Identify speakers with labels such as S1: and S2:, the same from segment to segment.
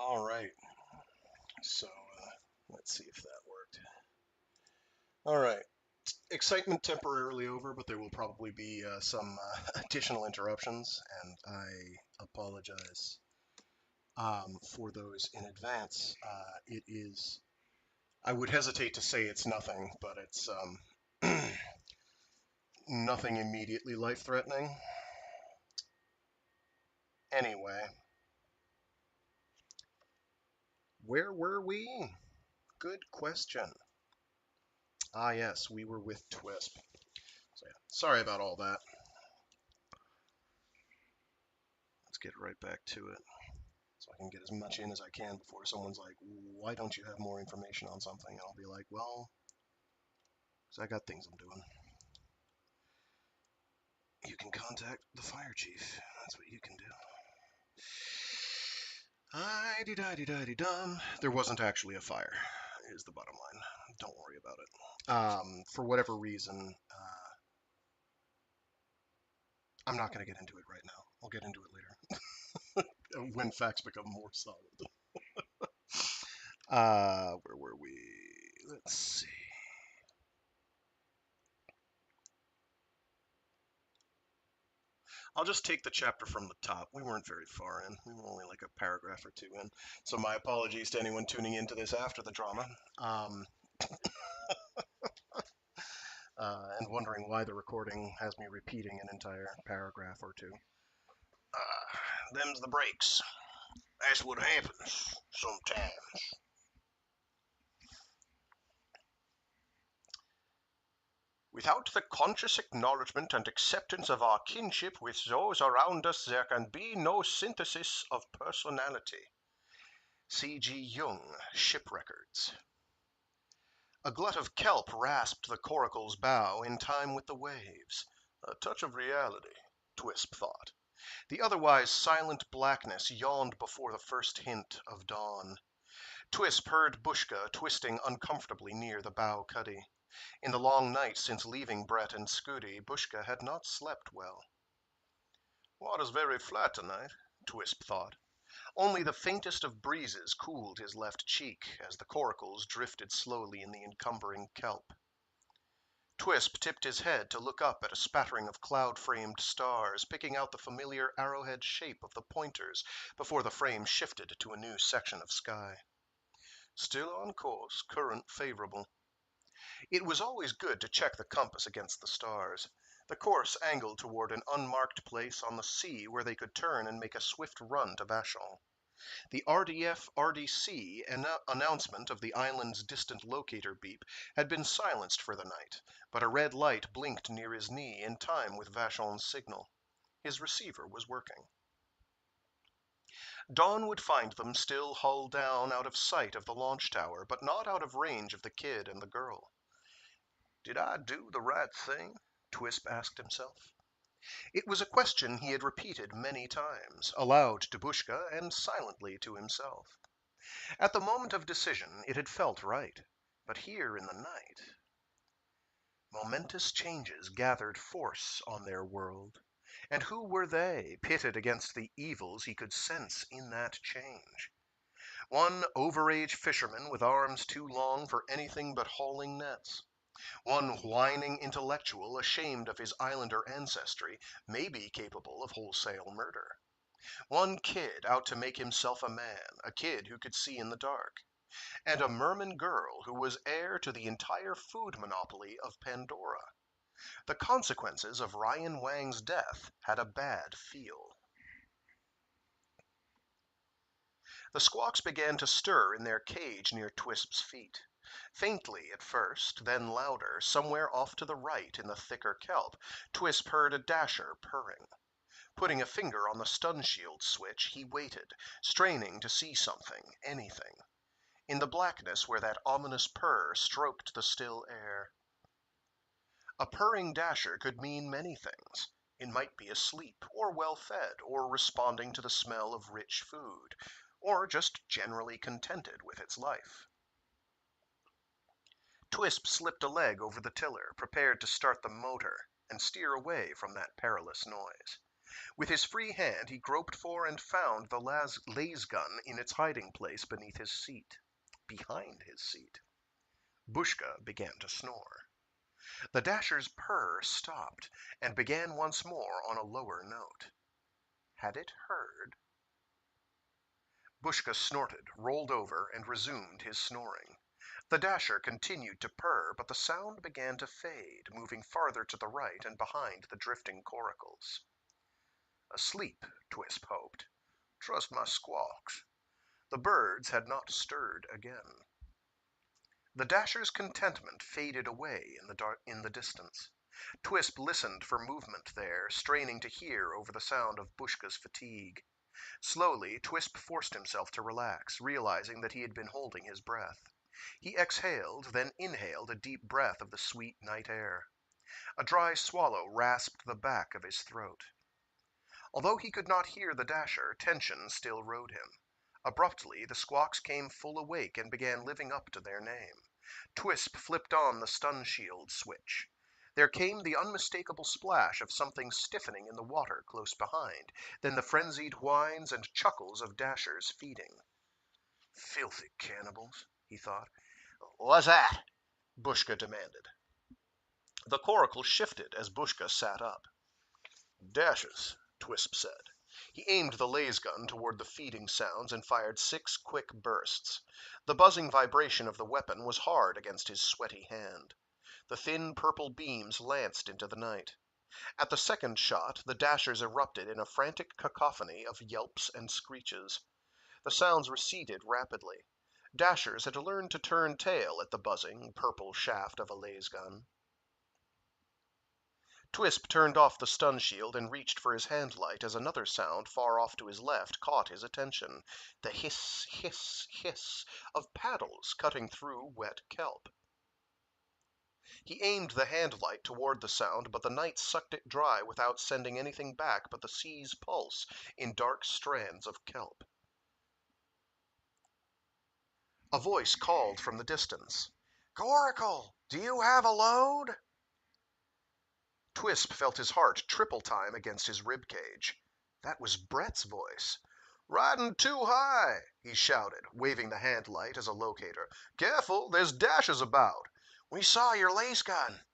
S1: All right, so let's see if that worked. All right, excitement temporarily over, but there will probably be some additional interruptions, and I apologize for those in advance. It is, I would hesitate to say it's nothing, but it's nothing immediately life-threatening. Anyway, where were we? Good question. Ah, yes, we were with Twisp. So, yeah, sorry about all that. Let's get right back to it so I can get as much in as I can before someone's like, why don't you have more information on something? And I'll be like, well, because I got things I'm doing. You can contact the fire chief. That's what you can do. I-de-di-de-di-dum. There wasn't actually a fire, is the bottom line. Don't worry about it. For whatever reason, I'm not going to get into it right now. I'll get into it later when facts become more solid. Where were we? Let's see. I'll just take the chapter from the top. We weren't very far in. We were only like a paragraph or two in. So my apologies to anyone tuning into this after the drama. And wondering why the recording has me repeating an entire paragraph or two. Them's the breaks. That's what happens sometimes. Without the conscious acknowledgement and acceptance of our kinship with those around us, there can be no synthesis of personality. C.G. Jung, Ship Records. A glut of kelp rasped the coracle's bow in time with the waves. A touch of reality, Twisp thought. The otherwise silent blackness yawned before the first hint of dawn. Twisp heard Bushka twisting uncomfortably near the bow cuddy. In the long night since leaving Brett and Scudi, Bushka had not slept well. Water's very flat tonight, Twisp thought. Only the faintest of breezes cooled his left cheek as the coracles drifted slowly in the encumbering kelp. Twisp tipped his head to look up at a spattering of cloud-framed stars, picking out the familiar arrowhead shape of the pointers before the frame shifted to a new section of sky. Still on course, current favorable. It was always good to check the compass against the stars. The course angled toward an unmarked place on the sea where they could turn and make a swift run to Vachon. The RDF-RDC announcement of the island's distant locator beep had been silenced for the night, but a red light blinked near his knee in time with Vachon's signal. His receiver was working. Dawn would find them still hull down out of sight of the launch tower, but not out of range of the kid and the girl. Did I do the right thing? Twisp asked himself. It was a question he had repeated many times, aloud to Bushka and silently to himself. At the moment of decision it had felt right, but here in the night... Momentous changes gathered force on their world, and who were they, pitted against the evils he could sense in that change? One overage fisherman with arms too long for anything but hauling nets. One whining intellectual ashamed of his islander ancestry, maybe capable of wholesale murder. One kid out to make himself a man, a kid who could see in the dark. And a Mermen girl who was heir to the entire food monopoly of Pandora. The consequences of Ryan Wang's death had a bad feel. The squawks began to stir in their cage near Twisp's feet. Faintly at first, then louder, somewhere off to the right in the thicker kelp, Twisp heard a dasher purring. Putting a finger on the stun shield switch, he waited, straining to see something, anything. In the blackness where that ominous purr stroked the still air. A purring dasher could mean many things. It might be asleep, or well-fed, or responding to the smell of rich food, or just generally contented with its life. Twisp slipped a leg over the tiller, prepared to start the motor and steer away from that perilous noise. With his free hand he groped for and found the laze gun in its hiding place beneath his seat. Behind his seat. Bushka began to snore. The Dasher's purr stopped and began once more on a lower note. Had it heard? Bushka snorted, rolled over, and resumed his snoring. The Dasher continued to purr, but the sound began to fade, moving farther to the right and behind the drifting coracles. Asleep, Twisp hoped. Trust my squawks. The birds had not stirred again. The Dasher's contentment faded away in the distance. Twisp listened for movement there, straining to hear over the sound of Bushka's fatigue. Slowly, Twisp forced himself to relax, realizing that he had been holding his breath. He exhaled, then inhaled a deep breath of the sweet night air. A dry swallow rasped the back of his throat. Although he could not hear the Dasher, tension still rode him. Abruptly, the squawks came full awake and began living up to their name. Twisp flipped on the stun shield switch. There came the unmistakable splash of something stiffening in the water close behind, then the frenzied whines and chuckles of Dashers feeding. Filthy cannibals, he thought. What's that? Bushka demanded. The coracle shifted as Bushka sat up. Dashes, Twisp said. He aimed the laze gun toward the feeding sounds and fired 6 quick bursts. The buzzing vibration of the weapon was hard against his sweaty hand. The thin purple beams lanced into the night. At the second shot, the Dashers erupted in a frantic cacophony of yelps and screeches. The sounds receded rapidly. Dashers had learned to turn tail at the buzzing, purple shaft of a laze gun. Twisp turned off the stun shield and reached for his hand light as another sound far off to his left caught his attention. The hiss, hiss, hiss of paddles cutting through wet kelp. He aimed the hand light toward the sound, but the night sucked it dry without sending anything back but the sea's pulse in dark strands of kelp. A voice called from the distance. "Coracle, do you have a load?" Twisp felt his heart triple time against his rib cage. That was Brett's voice. "Riding too high," he shouted, waving the hand light as a locator. "Careful, there's Dashers about. We saw your lace gun."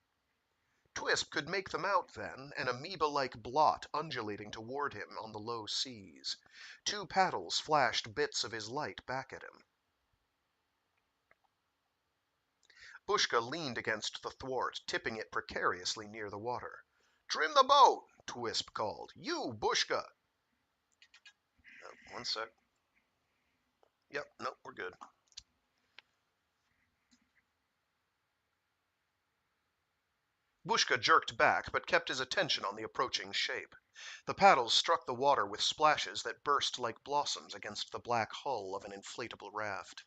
S1: Twisp could make them out then, an amoeba-like blot undulating toward him on the low seas. 2 paddles flashed bits of his light back at him. Bushka leaned against the thwart, tipping it precariously near the water. "Trim the boat," Twisp called. "You, Bushka." One sec. Yep, nope, we're good. Bushka jerked back, but kept his attention on the approaching shape. The paddles struck the water with splashes that burst like blossoms against the black hull of an inflatable raft.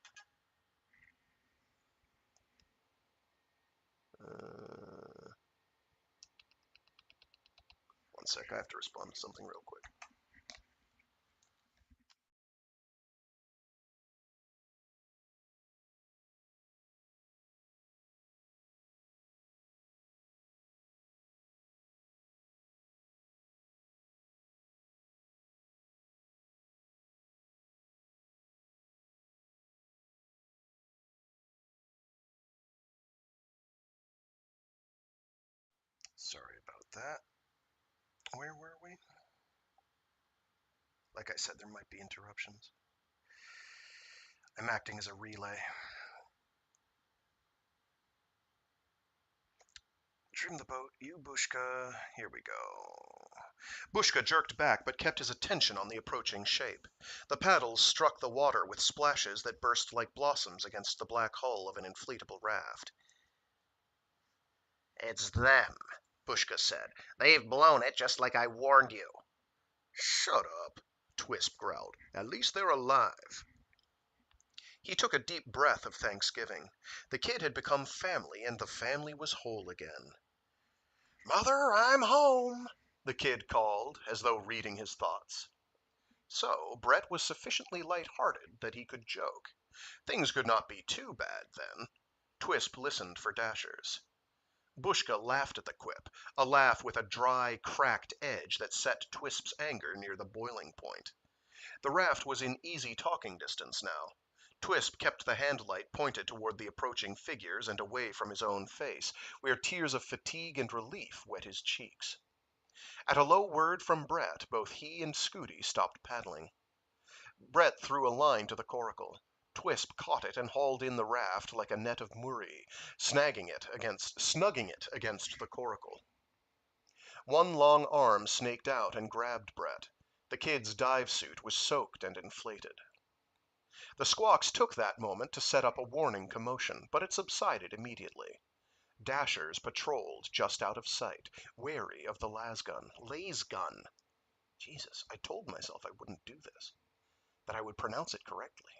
S1: One sec, I have to respond to something real quick. Sorry about that. Where were we? Like I said, there might be interruptions. I'm acting as a relay. Trim the boat, you, Bushka. Here we go. Bushka jerked back, but kept his attention on the approaching shape. The paddles struck the water with splashes that burst like blossoms against the black hull of an inflatable raft. "It's them," Bushka said. "They've blown it just like I warned you." "Shut up," Twisp growled. "At least they're alive." He took a deep breath of thanksgiving. The kid had become family, and the family was whole again. "Mother, I'm home," the kid called, as though reading his thoughts. So Brett was sufficiently light-hearted that he could joke. Things could not be too bad, then. Twisp listened for Dashers. Bushka laughed at the quip, a laugh with a dry, cracked edge that set Twisp's anger near the boiling point. The raft was in easy talking distance now. Twisp kept the handlight pointed toward the approaching figures and away from his own face, where tears of fatigue and relief wet his cheeks. At a low word from Brett, both he and Scudi stopped paddling. Brett threw a line to the coracle. Twisp caught it and hauled in the raft like a net of Muri, snugging it against the coracle. One long arm snaked out and grabbed Brett. The kid's dive suit was soaked and inflated. The squawks took that moment to set up a warning commotion, but it subsided immediately. Dashers patrolled just out of sight, wary of the lasgun. Jesus, I told myself I wouldn't do this, that I would pronounce it correctly.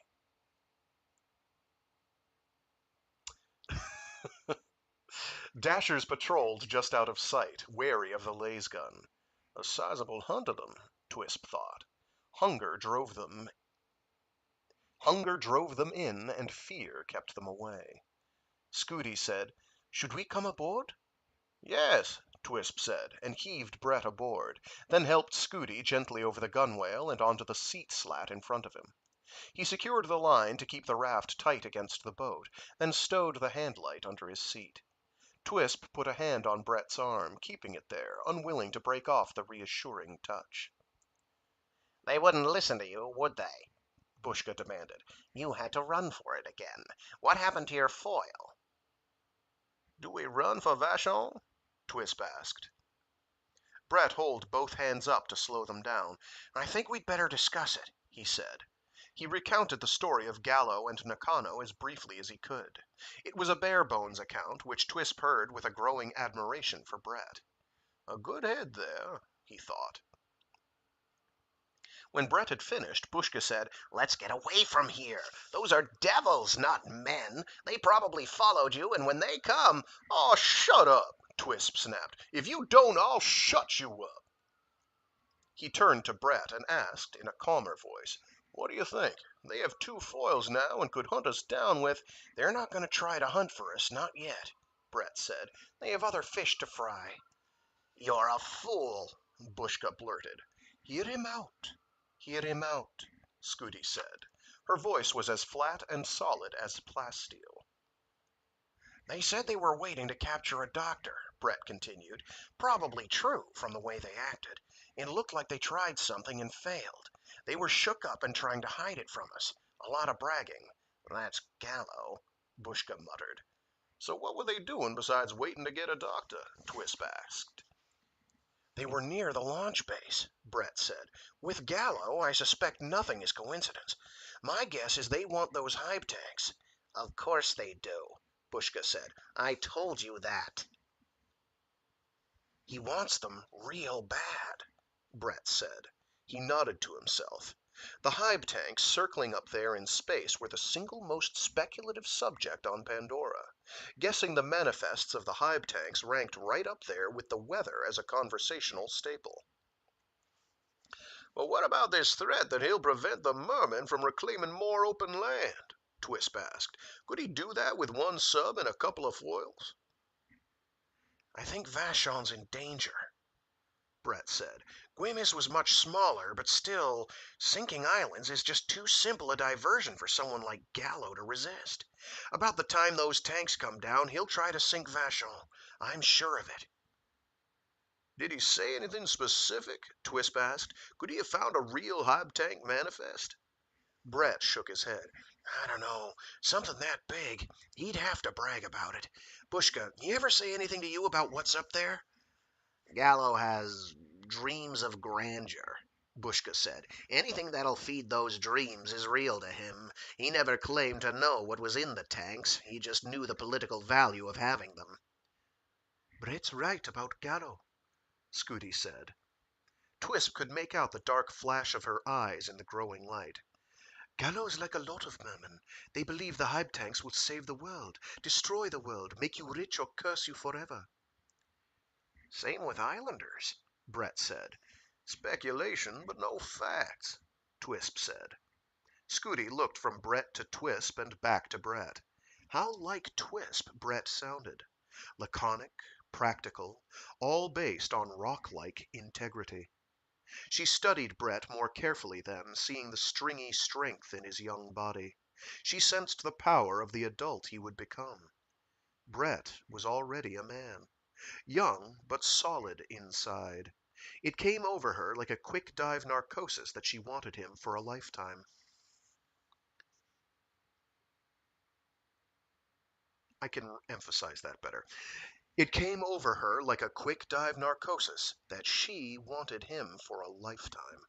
S1: Dashers patrolled just out of sight, wary of the lasgun. A sizable hunt of them, Twisp thought. Hunger drove them in, and fear kept them away. Scudi said, "Should we come aboard?" "Yes," Twisp said, and heaved Brett aboard, then helped Scudi gently over the gunwale and onto the seat slat in front of him. He secured the line to keep the raft tight against the boat, then stowed the handlight under his seat. Twisp put a hand on Brett's arm, keeping it there, unwilling to break off the reassuring touch.
S2: "They wouldn't listen to you, would they?" Bushka demanded. "You had to run for it again. What happened to your foil?"
S1: "Do we run for Vachon?" Twisp asked. Brett held both hands up to slow them down. "I think we'd better discuss it," he said. He recounted the story of Gallo and Nakano as briefly as he could. It was a bare-bones account, which Twisp heard with a growing admiration for Brett. A good head there, he thought. When Brett had finished, Bushka said,
S2: "Let's get away from here. Those are devils, not men. They probably followed you, and when they come—"
S1: "Oh, shut up," Twisp snapped. "If you don't, I'll shut you up." He turned to Brett and asked, in a calmer voice, "What do you think? They have 2 foils now and could hunt us down with—"
S2: "They're not going to try to hunt for us, not yet," Brett said. "They have other fish to fry."
S1: "You're a fool," Bushka blurted.
S2: Hear him out,
S1: Scudi said. Her voice was as flat and solid as plasteel.
S2: "They said they were waiting to capture a doctor," Brett continued. "Probably true, from the way they acted. It looked like they tried something and failed. They were shook up and trying to hide it from us. A lot of bragging."
S1: "That's Gallo," Bushka muttered. "So what were they doing besides waiting to get a doctor?" Twisp asked.
S2: "They were near the launch base," Brett said. "With Gallo, I suspect nothing is coincidence. My guess is they want those hype tanks."
S1: "Of course they do," Bushka said. "I told you that."
S2: "He wants them real bad," Brett said.
S1: He nodded to himself. The Hybe tanks circling up there in space were the single most speculative subject on Pandora. Guessing the manifests of the Hybe tanks ranked right up there with the weather as a conversational staple. "Well, what about this threat that he'll prevent the Mermen from reclaiming more open land?" Twisp asked. "Could he do that with 1 sub and a couple of foils?"
S2: "I think Vachon's in danger," Brett said. "Guimis was much smaller, but still, sinking islands is just too simple a diversion for someone like Gallo to resist. About the time those tanks come down, he'll try to sink Vachon. I'm sure of it."
S1: "Did he say anything specific?" Twisp asked. "Could he have found a real Hybe tank manifest?"
S2: Brett shook his head. "I don't know. Something that big. He'd have to brag about it. Bushka, he ever say anything to you about what's up there?"
S1: "Gallo has dreams of grandeur," Bushka said. "Anything that'll feed those dreams is real to him. He never claimed to know what was in the tanks. He just knew the political value of having them."
S2: "Brett's right about Gallo," Scudi said. Twisp could make out the dark flash of her eyes in the growing light. "Gallo's like a lot of Mermen. They believe the Hybe tanks will save the world, destroy the world, make you rich or curse you forever."
S1: "Same with islanders," Brett said. "Speculation, but no facts," Twisp said.
S2: Scudi looked from Brett to Twisp and back to Brett. How like Twisp Brett sounded. laconic, practical, all based on rock-like integrity. She studied Brett more carefully then, seeing the stringy strength in his young body. She sensed the power of the adult he would become. Brett was already a man, young but solid inside. It came over her like a quick dive narcosis that she wanted him for a lifetime. I can emphasize that better. It came over her like a quick dive narcosis that she wanted him for a lifetime.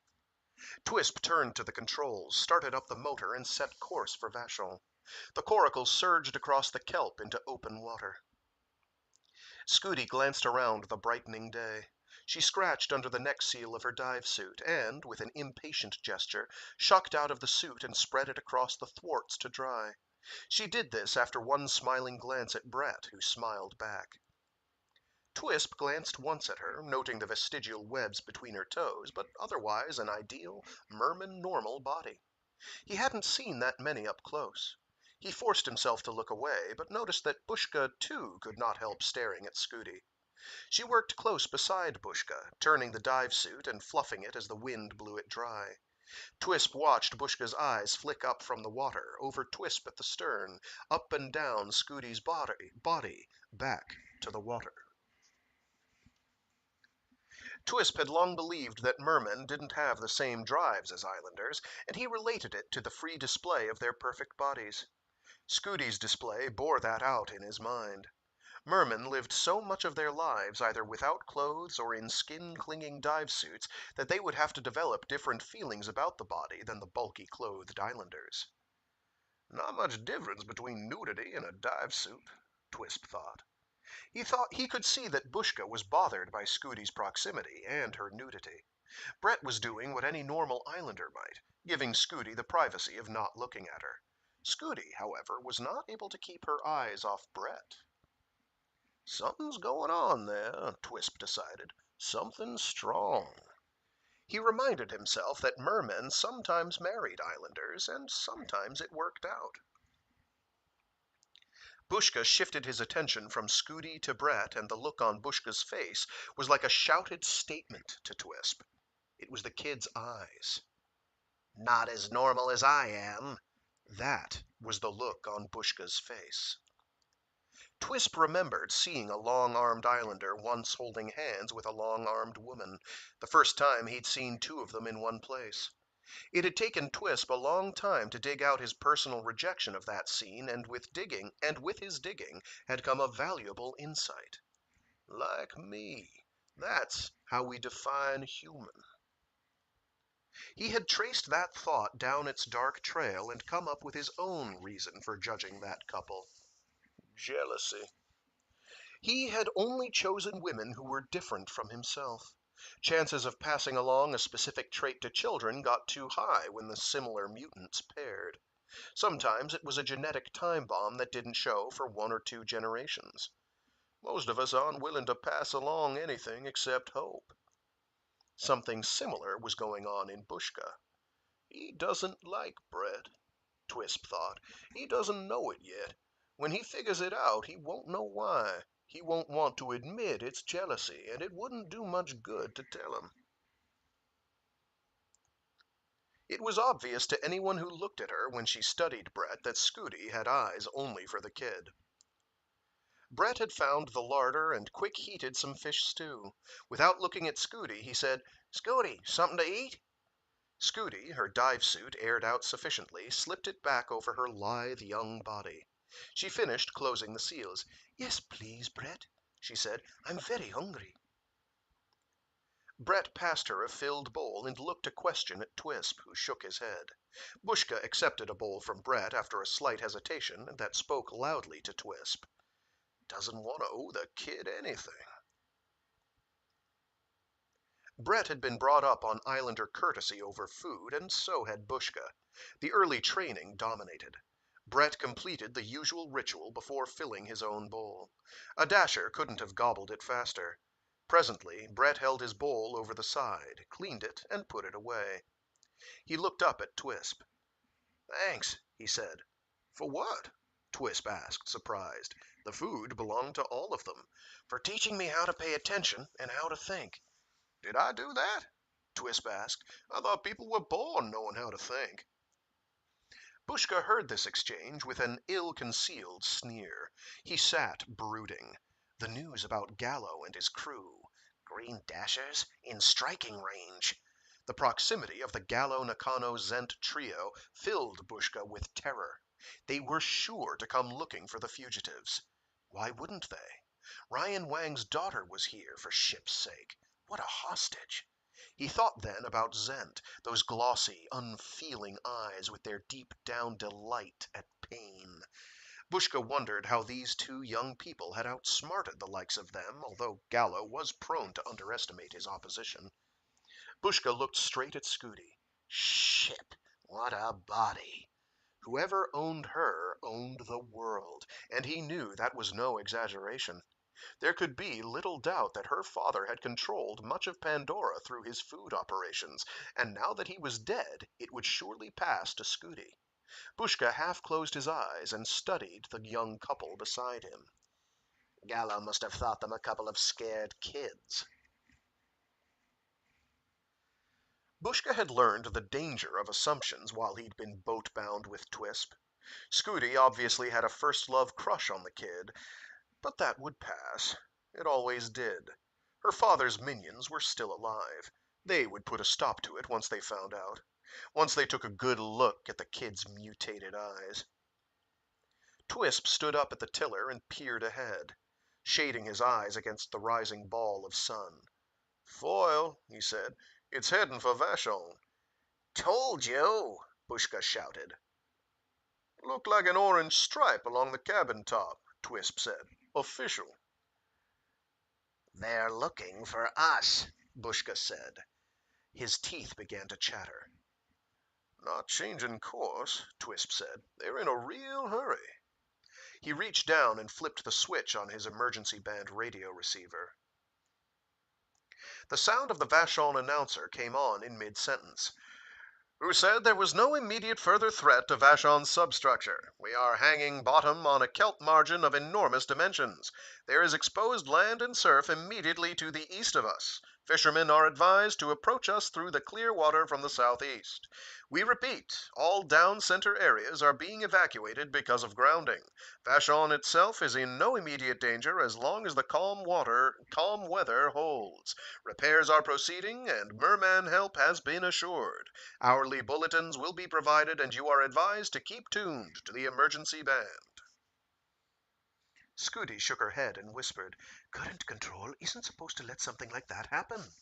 S2: Twisp turned to the controls, started up the motor, and set course for Vachon. The coracle surged across the kelp into open water. Scudi glanced around the brightening day. She scratched under the neck seal of her dive suit and, with an impatient gesture, shucked out of the suit and spread it across the thwarts to dry. She did this after one smiling glance at Brett, who smiled back. Twisp glanced once at her, noting the vestigial webs between her toes, but otherwise an ideal, Mermen normal body. He hadn't seen that many up close. He forced himself to look away, but noticed that Bushka, too, could not help staring at Scudi. She worked close beside Bushka, turning the dive suit and fluffing it as the wind blew it dry. Twisp watched Bushka's eyes flick up from the water, over Twisp at the stern, up and down Scudi's body, back to the water. Twisp had long believed that mermen didn't have the same drives as islanders, and he related it to the free display of their perfect bodies. Scudi's display bore that out in his mind. Mermen lived so much of their lives either without clothes or in skin-clinging dive suits that they would have to develop different feelings about the body than the bulky clothed islanders. Not much difference between nudity and a dive suit, Twisp thought. He thought he could see that Bushka was bothered by Scudi's proximity and her nudity. Brett was doing what any normal islander might, giving Scudi the privacy of not looking at her. Scudi, however, was not able to keep her eyes off Brett. Something's going on there, Twisp decided. Something strong. He reminded himself that mermen sometimes married islanders, and sometimes it worked out. Bushka shifted his attention from Scudi to Brett, and the look on Bushka's face was like a shouted statement to Twisp. It was the kid's eyes. Not as normal as I am. That was the look on Bushka's face. Twisp remembered seeing a long-armed islander once holding hands with a long-armed woman, the first time he'd seen two of them in one place. It had taken Twisp a long time to dig out his personal rejection of that scene, and with his digging had come a valuable insight. Like me. That's how we define human. He had traced that thought down its dark trail and come up with his own reason for judging that couple. Jealousy. He had only chosen women who were different from himself. Chances of passing along a specific trait to children got too high when the similar mutants paired. Sometimes it was a genetic time bomb that didn't show for 1 or 2 generations. Most of us aren't willing to pass along anything except hope. Something similar was going on in Bushka. He doesn't like Brett, Twisp thought. He doesn't know it yet. When he figures it out, he won't know why. He won't want to admit it's jealousy, and it wouldn't do much good to tell him. It was obvious to anyone who looked at her when she studied Brett that Scudi had eyes only for the kid. Brett had found the larder and quick-heated some fish stew. Without looking at Scudi, he said, "Scudi, something to eat?" Scudi, her dive suit aired out sufficiently, slipped it back over her lithe young body. She finished closing the seals. "Yes, please, Brett," she said. "I'm very hungry." Brett passed her a filled bowl and looked a question at Twisp, who shook his head. Bushka accepted a bowl from Brett after a slight hesitation that spoke loudly to Twisp. Doesn't want to owe the kid anything. Brett had been brought up on islander courtesy over food, and so had Bushka. The early training dominated. Brett completed the usual ritual before filling his own bowl. A dasher couldn't have gobbled it faster. Presently, Brett held his bowl over the side, cleaned it, and put it away. He looked up at Twisp. "Thanks," he said. "For what?" Twisp asked, surprised. The food belonged to all of them. For teaching me how to pay attention and how to think.
S1: Did I do that?
S2: Twisp asked. I thought people were born knowing how to think.
S1: Bushka heard this exchange with an ill-concealed sneer. He sat brooding. The news about Gallo and his crew.
S2: Green Dashers in striking range.
S1: The proximity of the Gallo-Nakano-Zent trio filled Bushka with terror. They were sure to come looking for the fugitives. Why wouldn't they? Ryan Wang's daughter was here, for ship's sake. What a hostage! He thought then about Zent, those glossy, unfeeling eyes with their deep-down delight at pain. Bushka wondered how these two young people had outsmarted the likes of them, although Gallo was prone to underestimate his opposition. Bushka looked straight at Scudi. Ship! What a body! Whoever owned her owned the world, and he knew that was no exaggeration. There could be little doubt that her father had controlled much of Pandora through his food operations, and now that he was dead, it would surely pass to Scudi. Bushka half closed his eyes and studied the young couple beside him.
S2: Gallo must have thought them a couple of scared kids.
S1: Bushka had learned the danger of assumptions while he'd been boat-bound with Twisp. Scudi obviously had a first-love crush on the kid, but that would pass. It always did. Her father's minions were still alive. They would put a stop to it once they found out. Once they took a good look at the kid's mutated eyes. Twisp stood up at the tiller and peered ahead, shading his eyes against the rising ball of sun. "Foil," he said. "It's heading for Vashon."
S2: "Told you!" Bushka shouted.
S1: "Looked like an orange stripe along the cabin top," Twisp said. "Official."
S2: "They're looking for us,"
S1: Bushka said. His teeth began to chatter. "Not changing course," Twisp said. "They're in a real hurry." He reached down and flipped the switch on his emergency band radio receiver. The sound of the Vashon announcer came on in mid-sentence. "Who said there was no immediate further threat to Vashon's substructure. We are hanging bottom on a kelp margin of enormous dimensions. There is exposed land and surf immediately to the east of us. Fishermen are advised to approach us through the clear water from the southeast. We repeat, all down-center areas are being evacuated because of grounding. Vashon itself is in no immediate danger as long as the calm weather holds. Repairs are proceeding, and Merman help has been assured. Hourly bulletins will be provided, and you are advised to keep tuned to the emergency band." Scudi shook her head and whispered, "Current control isn't supposed to let something like that happen."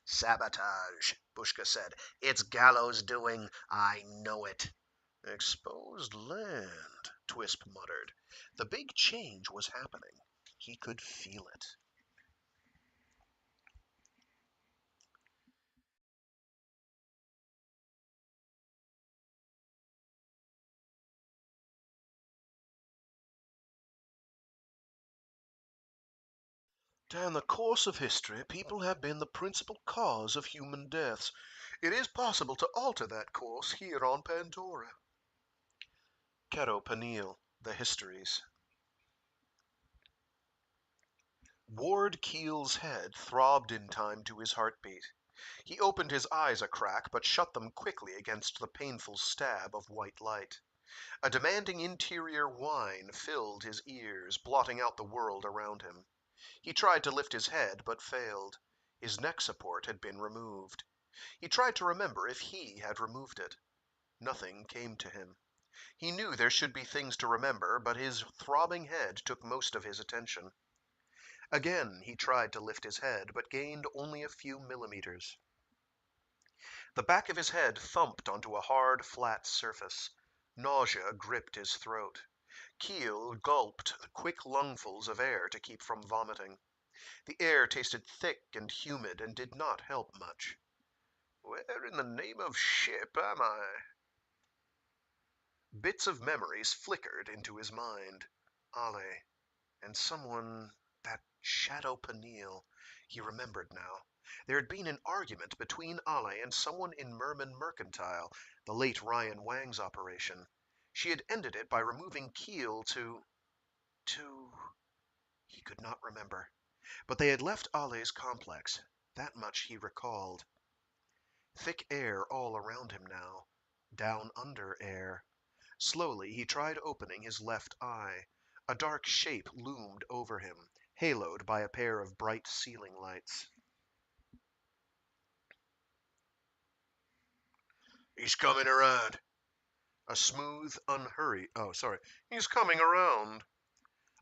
S2: "Sabotage," Bushka said. "It's Gallo's doing. I know it."
S1: "Exposed land," Twisp muttered. The big change was happening. He could feel it. Down the course of history, people have been the principal cause of human deaths. It is possible to alter that course here on Pandora. Cato Peniel, The Histories. Ward Keel's head throbbed in time to his heartbeat. He opened his eyes a crack, but shut them quickly against the painful stab of white light. A demanding interior whine filled his ears, blotting out the world around him. He tried to lift his head, but failed. His neck support had been removed. He tried to remember if he had removed it. Nothing came to him. He knew there should be things to remember, but his throbbing head took most of his attention. Again he tried to lift his head, but gained only a few millimeters. The back of his head thumped onto a hard, flat surface. Nausea gripped his throat. Keel gulped quick lungfuls of air to keep from vomiting. The air tasted thick and humid and did not help much. "Where in the name of ship am I?" Bits of memories flickered into his mind. Ale, and someone, that Shadow Peniel. He remembered now. There had been an argument between Ale and someone in Mermen Mercantile, the late Ryan Wang's operation.
S2: She had ended it by removing Keel to... He could not remember. But they had left Ale's complex. That much he recalled. Thick air all around him now. Down under air. Slowly he tried opening his left eye. A dark shape loomed over him, haloed by a pair of bright ceiling lights. He's coming around. A smooth, unhurried... Oh, sorry. He's coming around.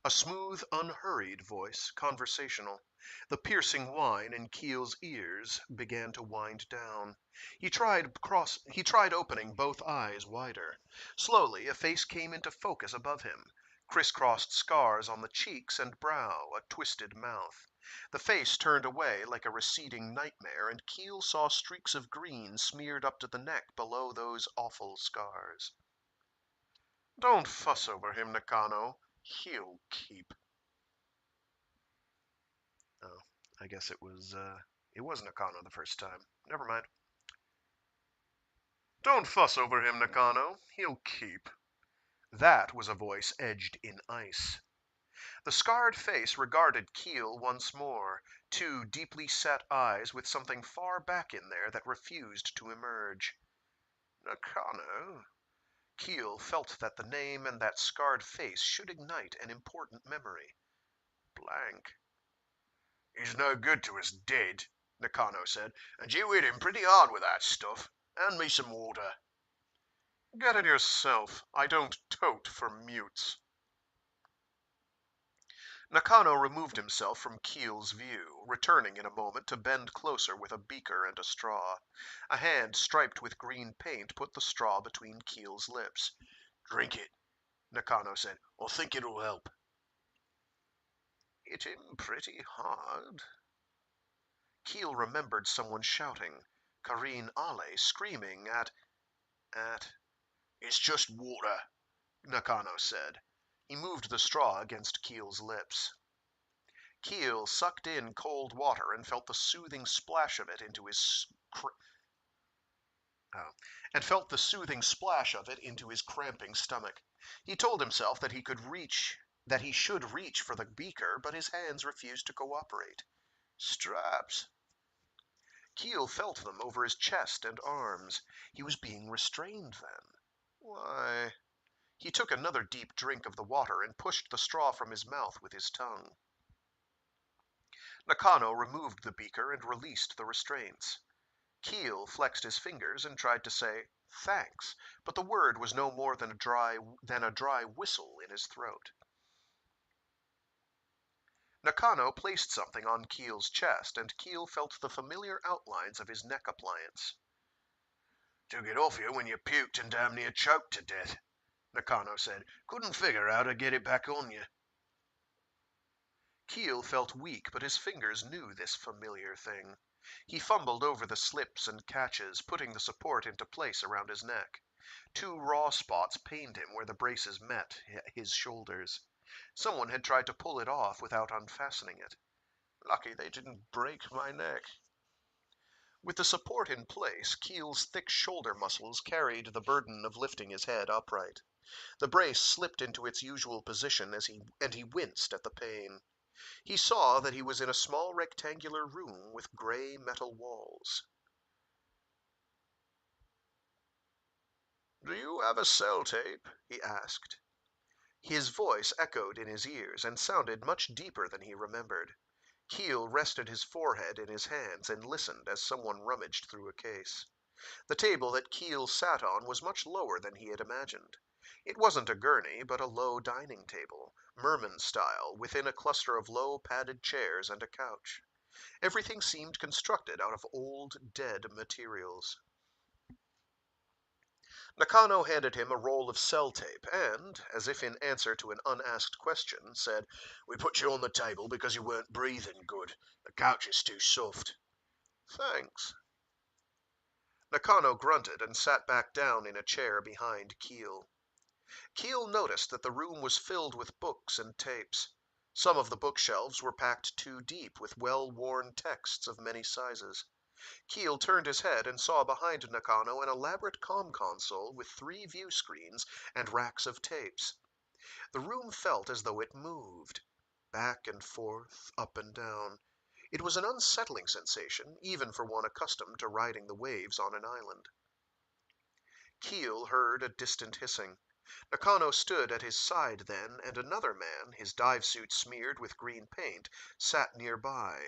S2: A smooth, unhurried voice, conversational. The piercing whine in Keel's ears began to wind down. He tried opening both eyes wider. Slowly, a face came into focus above him. Crisscrossed scars on the cheeks and brow, a twisted mouth. The face turned away like a receding nightmare, and Keel saw streaks of green smeared up to the neck below those awful scars. Don't fuss over him, Nakano. He'll keep. Oh, I guess it was Nakano the first time. Never mind. Don't fuss over him, Nakano. He'll keep. That was a voice edged in ice. The scarred face regarded Keel once more, two deeply set eyes with something far back in there that refused to emerge. Nakano? Keel felt that the name and that scarred face should ignite an important memory. Blank. He's no good to us dead, Nakano said, and you hit him pretty hard with that stuff. Hand me some water. Get it yourself. I don't tote for mutes. Nakano removed himself from Keel's view, returning in a moment to bend closer with a beaker and a straw. A hand striped with green paint put the straw between Keel's lips. Drink it, Nakano said. I think it'll help. Hit him pretty hard. Keel remembered someone shouting, Karine Ale screaming at... It's just water, Nakano said. He moved the straw against Keel's lips. Keel sucked in cold water and felt the soothing splash of it into his cramping stomach. He told himself that he should reach for the beaker, but his hands refused to cooperate. Straps. Keel felt them over his chest and arms. He was being restrained then. Why? He took another deep drink of the water and pushed the straw from his mouth with his tongue. Nakano removed the beaker and released the restraints. Keel flexed his fingers and tried to say, thanks, but the word was no more than a dry whistle in his throat. Nakano placed something on Keel's chest, and Keel felt the familiar outlines of his neck appliance. Took it off you when you puked and damn near choked to death, Nakano said. Couldn't figure how to get it back on you. Keel felt weak, but his fingers knew this familiar thing. He fumbled over the slips and catches, putting the support into place around his neck. Two raw spots pained him where the braces met his shoulders. Someone had tried to pull it off without unfastening it. Lucky they didn't break my neck. With the support in place, Keel's thick shoulder muscles carried the burden of lifting his head upright. The brace slipped into its usual position and he winced at the pain. He saw that he was in a small rectangular room with gray metal walls. Do you have a cell tape? He asked. His voice echoed in his ears and sounded much deeper than he remembered. Keel rested his forehead in his hands and listened as someone rummaged through a case. The table that Keel sat on was much lower than he had imagined. It wasn't a gurney, but a low dining table, Mermen style, within a cluster of low padded chairs and a couch. Everything seemed constructed out of old, dead materials. Nakano handed him a roll of cell tape and, as if in answer to an unasked question, said, We put you on the table because you weren't breathing good. The couch is too soft. Thanks. Nakano grunted and sat back down in a chair behind Keel. Keel noticed that the room was filled with books and tapes. Some of the bookshelves were packed too deep with well-worn texts of many sizes. Keel turned his head and saw behind Nakano an elaborate comm console with 3 view screens and racks of tapes. The room felt as though it moved, back and forth, up and down. It was an unsettling sensation, even for one accustomed to riding the waves on an island. Keel heard a distant hissing. Nakano stood at his side then, and another man, his dive suit smeared with green paint, sat nearby,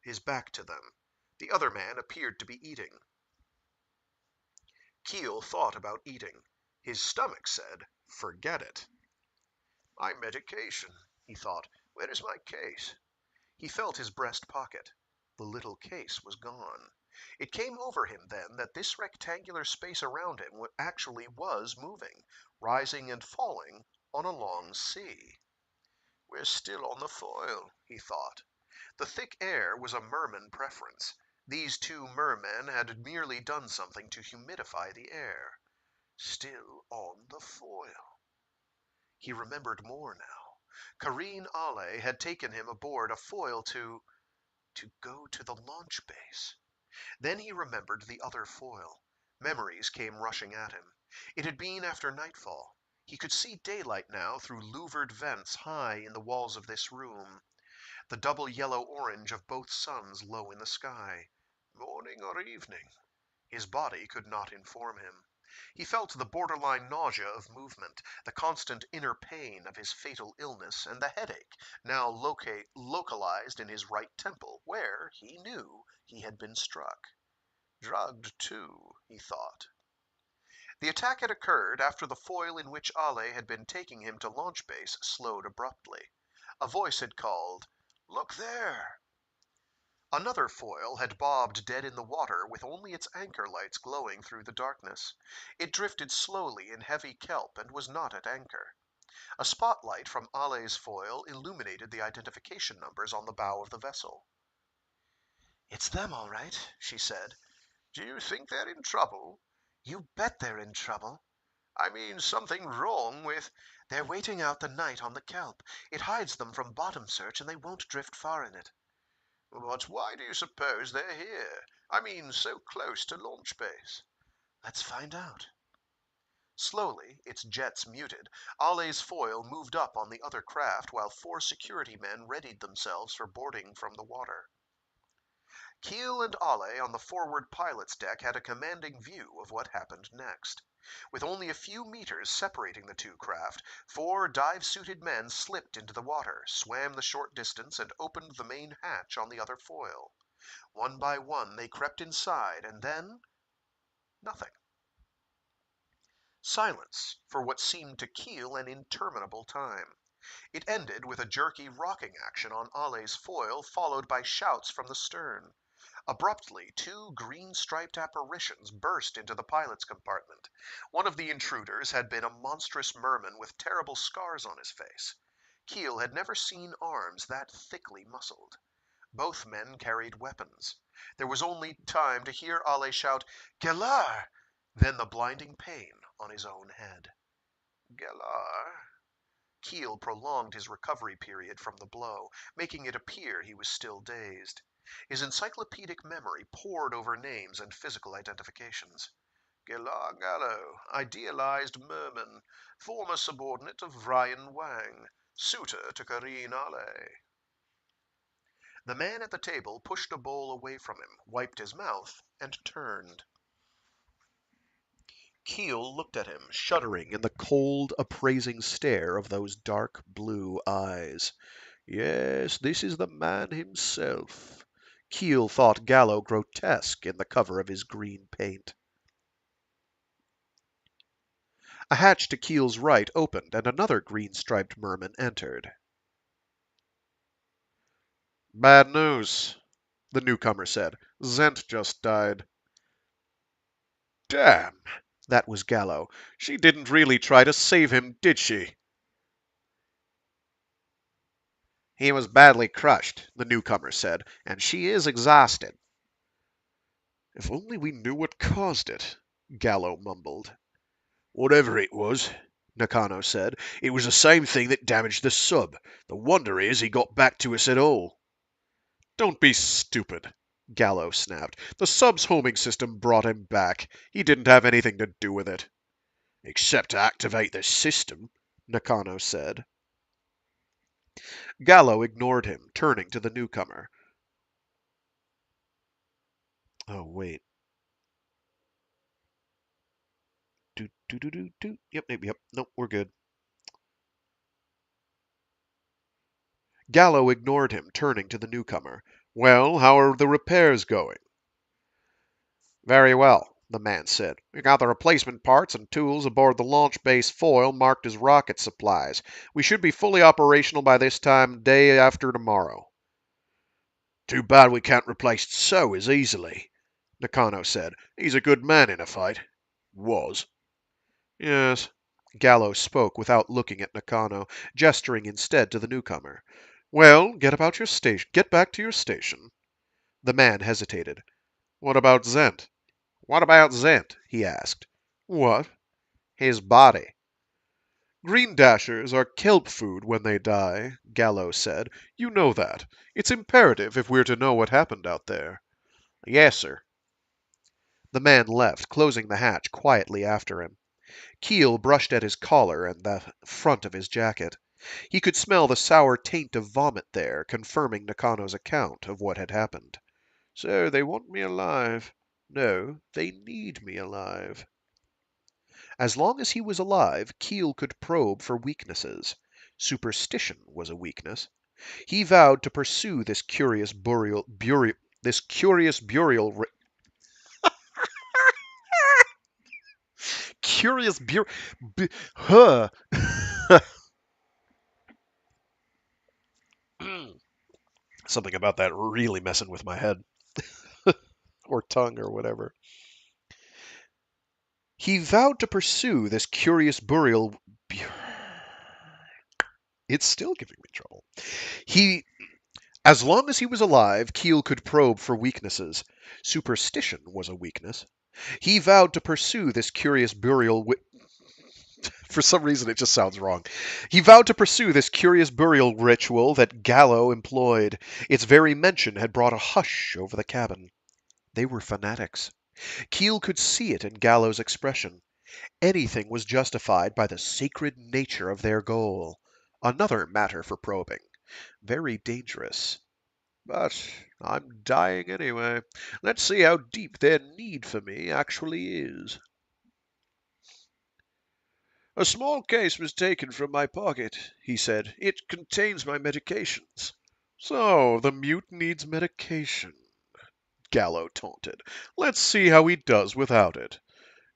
S2: his back to them. The other man appeared to be eating. Keel thought about eating. His stomach said, "Forget it." "My medication," he thought. "Where is my case?" He felt his breast pocket. The little case was gone. It came over him then that this rectangular space around him actually was moving, rising and falling on a long sea. "We're still on the foil," he thought. The thick air was a Mermen preference. These 2 mermen had merely done something to humidify the air. Still on the foil. He remembered more now. Kareen Ale had taken him aboard a foil to go to the launch base. Then he remembered the other foil. Memories came rushing at him. It had been after nightfall. He could see daylight now through louvered vents high in the walls of this room. The double yellow-orange of both suns low in the sky. Morning or evening? His body could not inform him. He felt the borderline nausea of movement, the constant inner pain of his fatal illness, and the headache, now localized in his right temple, where, he knew, he had been struck. Drugged, too, he thought. The attack had occurred after the foil in which Ale had been taking him to launch base slowed abruptly. A voice had called, "Look there!" Another foil had bobbed dead in the water with only its anchor lights glowing through the darkness. It drifted slowly in heavy kelp and was not at anchor. A spotlight from Ale's foil illuminated the identification numbers on the bow of the vessel. "It's them, all right," she said.
S1: "Do you think they're in trouble?"
S2: "You bet they're in trouble."
S1: "I mean something wrong with—"
S2: "They're waiting out the night on the kelp. It hides them from bottom search, and they won't drift far in it."
S1: "But why do you suppose they're here? I mean so close to launch base?"
S2: "Let's find out." Slowly, its jets muted, Ale's foil moved up on the other craft while 4 security men readied themselves for boarding from the water. Keel and Ale on the forward pilot's deck had a commanding view of what happened next. With only a few meters separating the 2 craft, 4 dive-suited men slipped into the water, swam the short distance, and opened the main hatch on the other foil. One by one they crept inside, and then nothing. Silence for what seemed to Keel an interminable time. It ended with a jerky rocking action on Ale's foil, followed by shouts from the stern. Abruptly, 2 green-striped apparitions burst into the pilot's compartment. One of the intruders had been a monstrous merman with terrible scars on his face. Keel had never seen arms that thickly muscled. Both men carried weapons. There was only time to hear Ale shout, "Gelar!" then the blinding pain on his own head.
S1: "Gelar?"
S2: Keel prolonged his recovery period from the blow, making it appear he was still dazed. His encyclopedic memory pored over names and physical identifications.
S1: Gelar Gallo, idealized merman, former subordinate of Ryan Wang, suitor to Kareen Ale.
S2: The man at the table pushed a bowl away from him, wiped his mouth, and turned. Keel looked at him, shuddering in the cold, appraising stare of those dark blue eyes. Yes, this is the man himself. Keel thought Gallo grotesque in the cover of his green paint. A hatch to Keel's right opened, and another green-striped merman entered.
S3: Bad news, the newcomer said. Zent just died.
S2: Damn! That was Gallo.
S3: She didn't really try to save him, did she?
S2: He was badly crushed, the newcomer said, and she is exhausted.
S3: If only we knew what caused it, Gallo mumbled.
S4: Whatever it was, Nakano said, it was the same thing that damaged the sub. The wonder is he got back to us at all.
S3: Don't be stupid, Gallo snapped. The sub's homing system brought him back. He didn't have anything to do with it.
S4: Except to activate the system,
S3: Nakano said. Gallo ignored him, turning to the newcomer. Oh, wait. Yep. Nope, we're good. Gallo ignored him, turning to the newcomer. Well, how are the repairs going? Very well, the man said. We got the replacement parts and tools aboard the launch base foil marked as rocket supplies. We should be fully operational by this time day after tomorrow.
S4: Too bad we can't replace So as easily,
S3: Nakano said.
S4: He's a good man in a fight. Was.
S3: Yes. Gallo spoke without looking at Nakano, gesturing instead to the newcomer. Well, get back to your station. The man hesitated. What about Zent? What about Zent? He asked. What? His body. Green dashers are kelp food when they die, Gallo said. You know that. It's imperative if we're to know what happened out there. Yes, sir. The man left, closing the hatch quietly after him. Keel brushed at his collar and the front of his jacket. He could smell the sour taint of vomit there, confirming Nakano's account of what had happened. So they want me alive. No, they need me alive. As long as he was alive, Keel could probe for weaknesses. Superstition was a weakness. He vowed to pursue this curious burial curious burial huh. Something about that really messing with my head or tongue or whatever. He vowed to pursue this curious burial. It's still giving me trouble. As long as he was alive, Keel could probe for weaknesses. Superstition was a weakness. He vowed to pursue this curious burial. For some reason, it just sounds wrong. He vowed to pursue this curious burial ritual that Gallo employed. Its very mention had brought a hush over the cabin. They were fanatics. Keel could see it in Gallo's expression. Anything was justified by the sacred nature of their goal. Another matter for probing. Very dangerous. But I'm dying anyway. Let's see how deep their need for me actually is. A small case was taken from my pocket, he said. It contains my medications. So, the mute needs medication, Gallo taunted. Let's see how he does without it.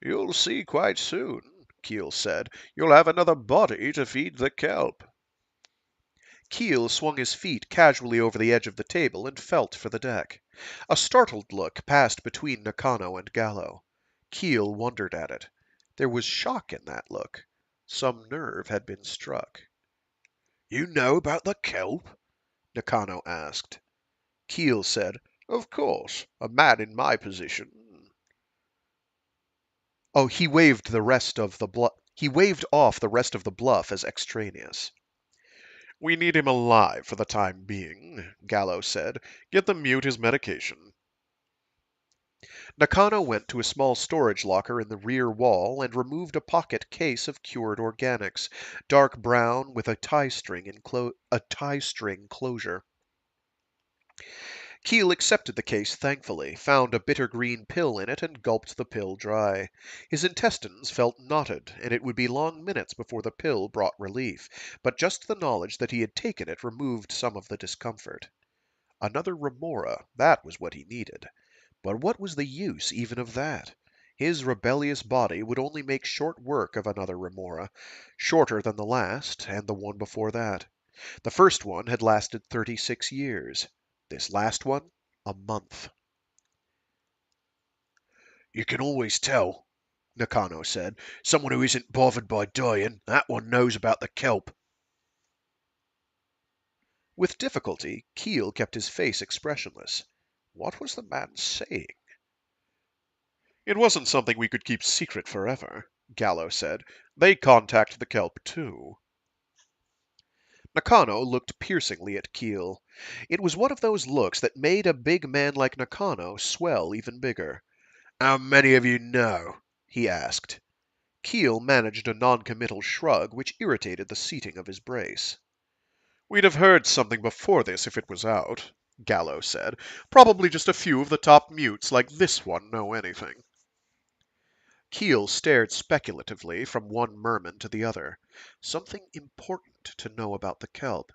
S3: You'll see quite soon, Keel said. You'll have another body to feed the kelp. Keel swung his feet casually over the edge of the table and felt for the deck. A startled look passed between Nakano and Gallo. Keel wondered at it. There was shock in that look. Some nerve had been struck.
S4: You know about the kelp?
S3: Nakano asked. Keel said, Of course, a man in my position. Oh, he waved off the rest of the bluff as extraneous. We need him alive for the time being, Gallo said. Get the mute his medication. Nakano went to a small storage locker in the rear wall and removed a pocket case of cured organics, dark brown with a tie string closure. Keel accepted the case thankfully, found a bitter green pill in it, and gulped the pill dry. His intestines felt knotted, and it would be long minutes before the pill brought relief, but just the knowledge that he had taken it removed some of the discomfort. Another remora, that was what he needed. But what was the use even of that? His rebellious body would only make short work of another remora, shorter than the last, and the one before that. The first one had lasted 36 years. This last one, a month.
S4: You can always tell, Nakano said. Someone who isn't bothered by dying. That one knows about the kelp.
S3: With difficulty, Keel kept his face expressionless. What was the man saying? It wasn't something we could keep secret forever, Gallo said. They contact the kelp too. Nakano looked piercingly at Keel. It was one of those looks that made a big man like Nakano swell even bigger.
S4: How many of you know?
S3: He asked. Keel managed a noncommittal shrug which irritated the seating of his brace. We'd have heard something before this if it was out, Gallo said. Probably just a few of the top mutes like this one know anything. Keel stared speculatively from one merman to the other. Something important to know about the kelp.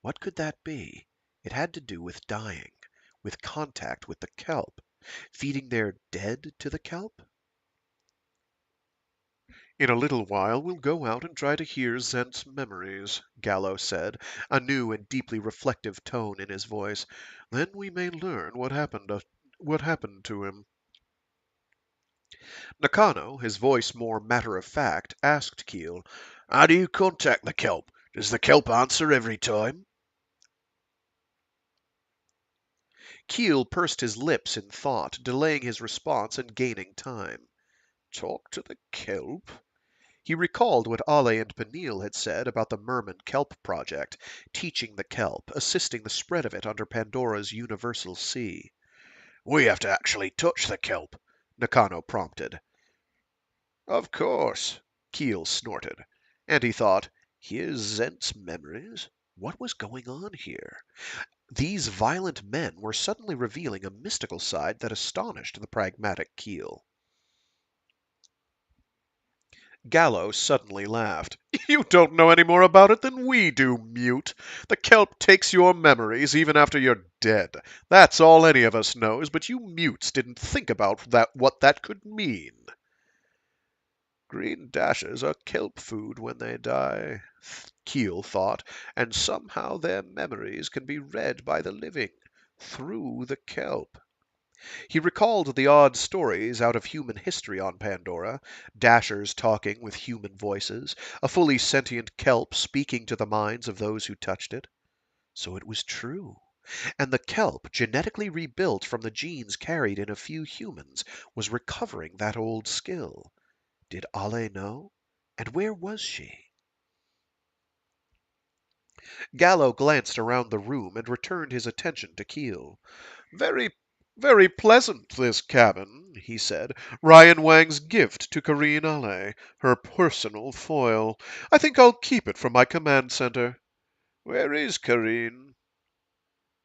S3: What could that be? It had to do with dying, with contact with the kelp, feeding their dead to the kelp. In a little while we'll go out and try to hear Zent's memories, Gallo said, a new and deeply reflective tone in his voice. Then we may learn what happened to him. Nakano, his voice more matter-of-fact, asked Keel,
S4: How do you contact the kelp? Does the kelp answer every time?
S3: Keel pursed his lips in thought, delaying his response and gaining time. Talk to the kelp? He recalled what Ale and Peniel had said about the Mermen Kelp Project, teaching the kelp, assisting the spread of it under Pandora's universal sea.
S4: We have to actually touch the kelp,
S3: Nakano prompted. Of course, Keel snorted. And he thought, here's Zent's memories. What was going on here? These violent men were suddenly revealing a mystical side that astonished the pragmatic Keel. Gallo suddenly laughed. You don't know any more about it than we do, mute. The kelp takes your memories even after you're dead. That's all any of us knows, but you mutes didn't think about what that could mean. Green dashes are kelp food when they die, Keel thought, and somehow their memories can be read by the living, through the kelp. He recalled the odd stories out of human history on Pandora, dashers talking with human voices, a fully sentient kelp speaking to the minds of those who touched it. So it was true. And the kelp, genetically rebuilt from the genes carried in a few humans, was recovering that old skill. Did Ale know? And where was she? Gallo glanced around the room and returned his attention to Keel. Very pleasant, this cabin, he said. Ryan Wang's gift to Kareen Ale, her personal foil. I think I'll keep it for my command center. Where is Kareen?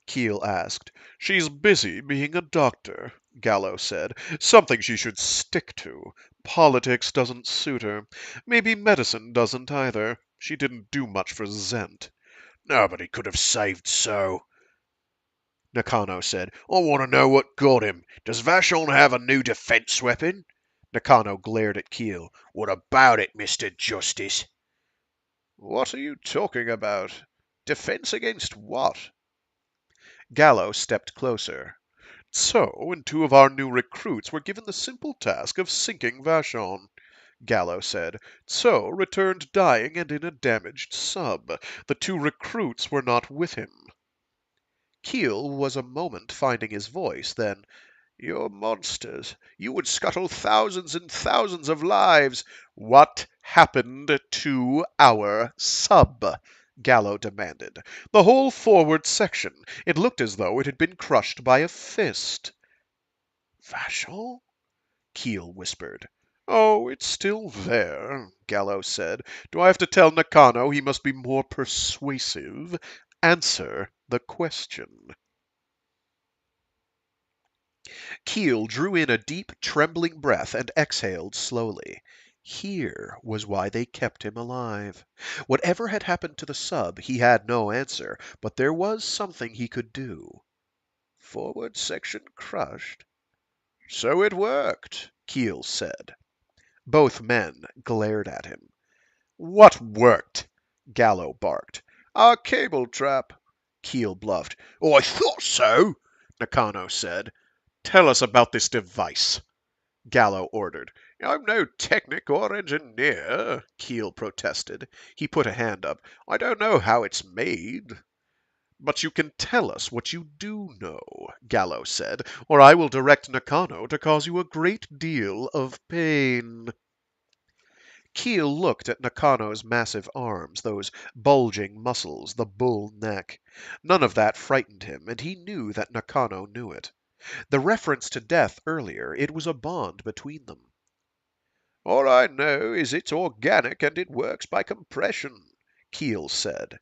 S3: Keel asked. She's busy being a doctor, Gallo said. Something she should stick to. Politics doesn't suit her. Maybe medicine doesn't either. She didn't do much for Zent.
S4: Nobody could have saved so, Nakano said. I want to know what got him. Does Vashon have a new defense weapon? Nakano glared at Keel. What about it, Mr. Justice?
S3: What are you talking about? Defense against what? Gallo stepped closer. So, and two of our new recruits were given the simple task of sinking Vashon, Gallo said. So returned dying and in a damaged sub. The two recruits were not with him. Keel was a moment finding his voice, then, You're monsters. You would scuttle thousands and thousands of lives. What happened to our sub? Gallo demanded. The whole forward section. It looked as though it had been crushed by a fist. Vashon? Keel whispered. Oh, it's still there, Gallo said. Do I have to tell Nakano he must be more persuasive? Answer the question. Keel drew in a deep, trembling breath and exhaled slowly. Here was why they kept him alive. Whatever had happened to the sub, he had no answer, but there was something he could do. Forward section crushed. So it worked, Keel said. Both men glared at him. What worked? Gallo barked. Our cable trap, Keel bluffed.
S4: Oh, I thought so,
S3: Nakano said. Tell us about this device, Gallo ordered. I'm no technic or engineer, Keel protested. He put a hand up. I don't know how it's made. But you can tell us what you do know, Gallo said, or I will direct Nakano to cause you a great deal of pain. Keel looked at Nakano's massive arms, those bulging muscles, the bull neck. None of that frightened him, and he knew that Nakano knew it. The reference to death earlier, it was a bond between them.
S4: All I know is it's organic and it works by compression,
S3: Keel said.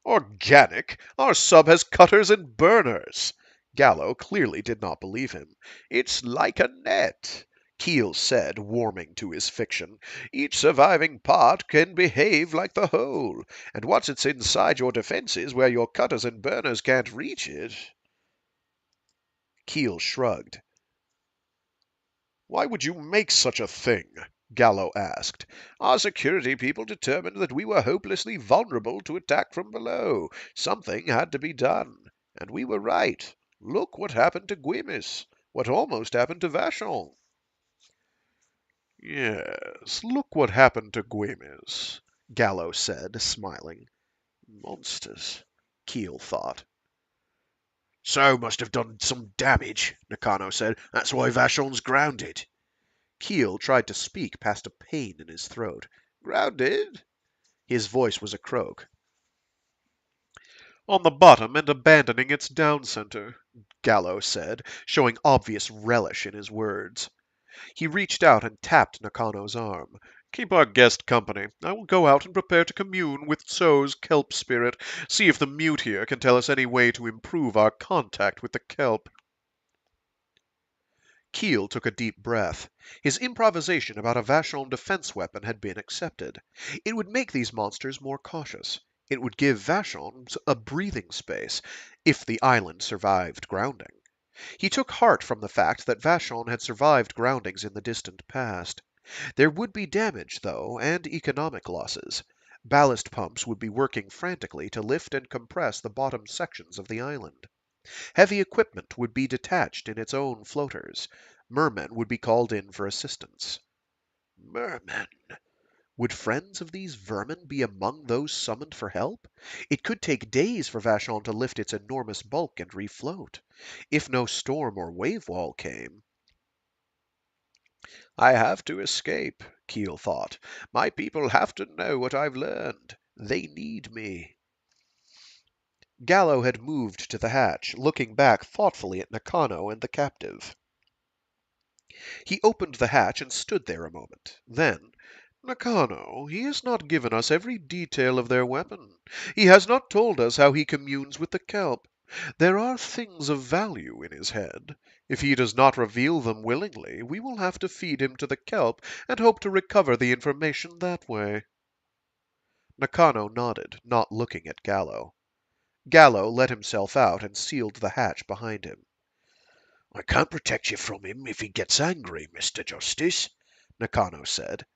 S4: Organic? Our sub has cutters and burners.
S3: Gallo clearly did not believe him.
S4: It's like a net,
S3: Keel said, warming to his fiction.
S4: Each surviving part can behave like the whole, and once it's inside your defenses where your cutters and burners can't reach it.
S3: Keel shrugged. Why would you make such a thing? Gallo asked.
S4: Our security people determined that we were hopelessly vulnerable to attack from below. Something had to be done. And we were right. Look what happened to Guimis. What almost happened to Vachon.
S3: Yes, look what happened to Guimis, Gallo said, smiling. Monsters, Keel thought.
S4: So must have done some damage, Nakano said. That's why Vachon's grounded.
S3: Keel tried to speak past a pain in his throat.
S4: Grounded?
S3: His voice was a croak. On the bottom and abandoning its down center, Gallo said, showing obvious relish in his words. He reached out and tapped Nakano's arm. Keep our guest company. I will go out and prepare to commune with So's kelp spirit, see if the mute here can tell us any way to improve our contact with the kelp. Keel took a deep breath. His improvisation about a Vachon defense weapon had been accepted. It would make these monsters more cautious. It would give Vachons a breathing space, if the island survived grounding. He took heart from the fact that Vachon had survived groundings in the distant past. There would be damage, though, and economic losses. Ballast pumps would be working frantically to lift and compress the bottom sections of the island. Heavy equipment would be detached in its own floaters. Mermen would be called in for assistance. Mermen! Would friends of these vermin be among those summoned for help? It could take days for Vachon to lift its enormous bulk and refloat. If no storm or wave wall came.
S4: I have to escape, Keel thought. My people have to know what I've learned. They need me.
S3: Gallo had moved to the hatch, looking back thoughtfully at Nakano and the captive. He opened the hatch and stood there a moment. Then, Nakano, he has not given us every detail of their weapon. He has not told us how he communes with the kelp. There are things of value in his head. If he does not reveal them willingly, we will have to feed him to the kelp and hope to recover the information that way. Nakano nodded, not looking at Gallo. Gallo let himself out and sealed the hatch behind him.
S4: I can't protect you from him if he gets angry, Mr. Justice, Nakano said.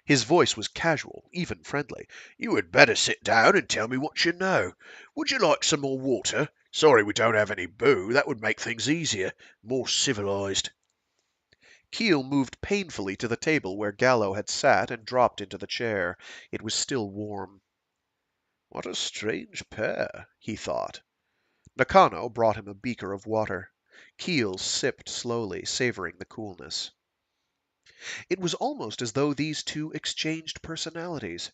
S3: His voice was casual, even friendly.
S4: You had better sit down and tell me what you know. Would you like some more water? Sorry we don't have any boo. That would make things easier, more civilized.
S3: Keel moved painfully to the table where Gallo had sat and dropped into the chair. It was still warm.
S4: What a strange pair, he thought.
S3: Nakano brought him a beaker of water. Keel sipped slowly, savoring the coolness. It was almost as though these two exchanged personalities.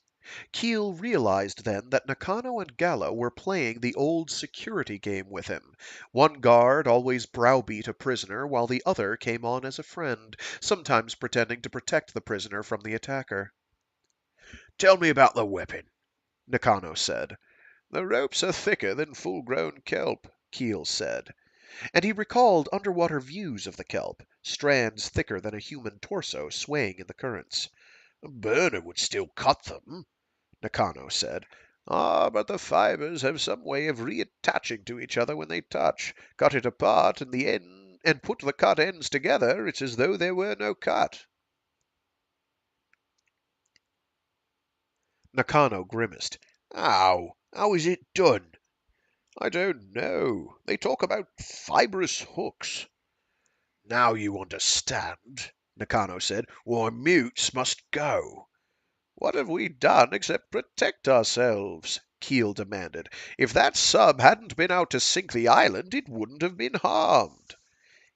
S3: Keel realized then that Nakano and Gallo were playing the old security game with him. One guard always browbeat a prisoner, while the other came on as a friend, sometimes pretending to protect the prisoner from the attacker.
S4: Tell me about the weapon,
S3: Nakano said.
S4: The ropes are thicker than full-grown kelp,
S3: Keel said. And he recalled underwater views of the kelp, strands thicker than a human torso swaying in the currents.
S4: A burner would still cut them,
S3: Nakano said.
S4: Ah, but the fibers have some way of reattaching to each other when they touch. Cut it apart and put the cut ends together, it's as though there were no cut.
S3: Nakano grimaced.
S4: How is it done?
S3: I don't know. They talk about fibrous hooks.
S4: Now you understand, Nakano said, why mutes must go.
S3: What have we done except protect ourselves? Keel demanded. If that sub hadn't been out to sink the island, it wouldn't have been harmed.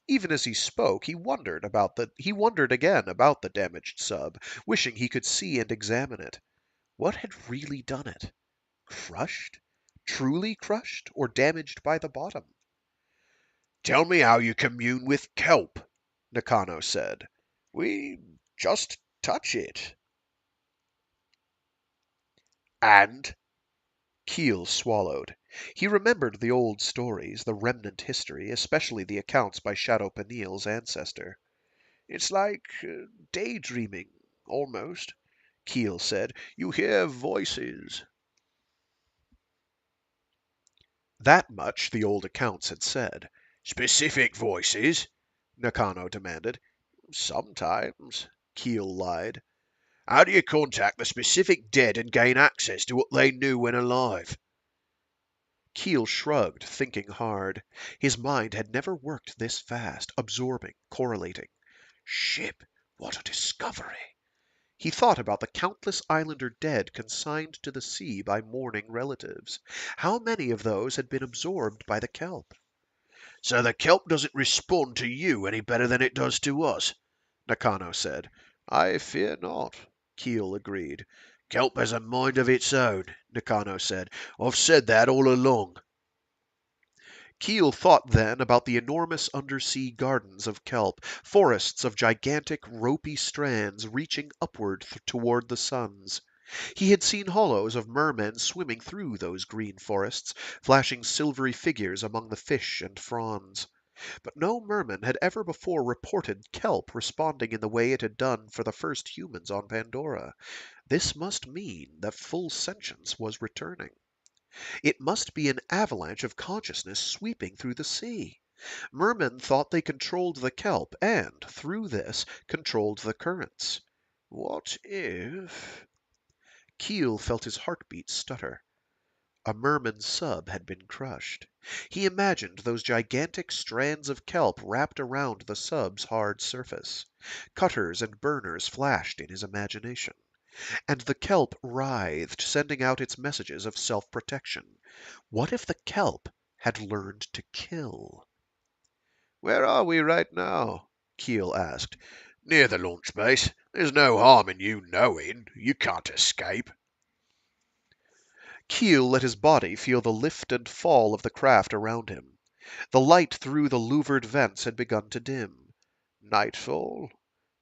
S3: Even as he spoke, he wondered again about the damaged sub, wishing he could see and examine it. What had really done it? Crushed? Truly crushed, or damaged by the bottom?
S4: Tell me how you commune with kelp,
S3: Nakano said.
S4: We just touch it. And?
S3: Keel swallowed. He remembered the old stories, the remnant history, especially the accounts by Shadow Peniel's ancestor.
S4: It's like daydreaming, almost, Keel said. You hear voices.
S3: That much the old accounts had said.
S4: Specific voices?
S3: Nakano demanded.
S4: Sometimes,
S3: Keel lied.
S4: How do you contact the specific dead and gain access to what they knew when alive?
S3: Keel shrugged, thinking hard. His mind had never worked this fast, absorbing, correlating. Ship, what a discovery! He thought about the countless islander dead consigned to the sea by mourning relatives. How many of those had been absorbed by the kelp?
S4: So the kelp doesn't respond to you any better than it does to us,
S3: Nakano said. I fear not, Keel agreed.
S4: Kelp has a mind of its own, Nakano said. I've said that all along.
S3: Keel thought then about the enormous undersea gardens of kelp, forests of gigantic, ropey strands reaching upward toward the suns. He had seen hollows of mermen swimming through those green forests, flashing silvery figures among the fish and fronds. But no merman had ever before reported kelp responding in the way it had done for the first humans on Pandora. This must mean that full sentience was returning. It must be an avalanche of consciousness sweeping through the sea. Mermen thought they controlled the kelp and, through this, controlled the currents. What if... Keel felt his heartbeat stutter. A merman sub had been crushed. He imagined those gigantic strands of kelp wrapped around the sub's hard surface. Cutters and burners flashed in his imagination. And the kelp writhed, sending out its messages of self-protection. What if the kelp had learned to kill? Where are we right now? Keel asked.
S4: Near the launch base. There's no harm in you knowing. You can't escape.
S3: Keel let his body feel the lift and fall of the craft around him. The light through the louvered vents had begun to dim. Nightfall?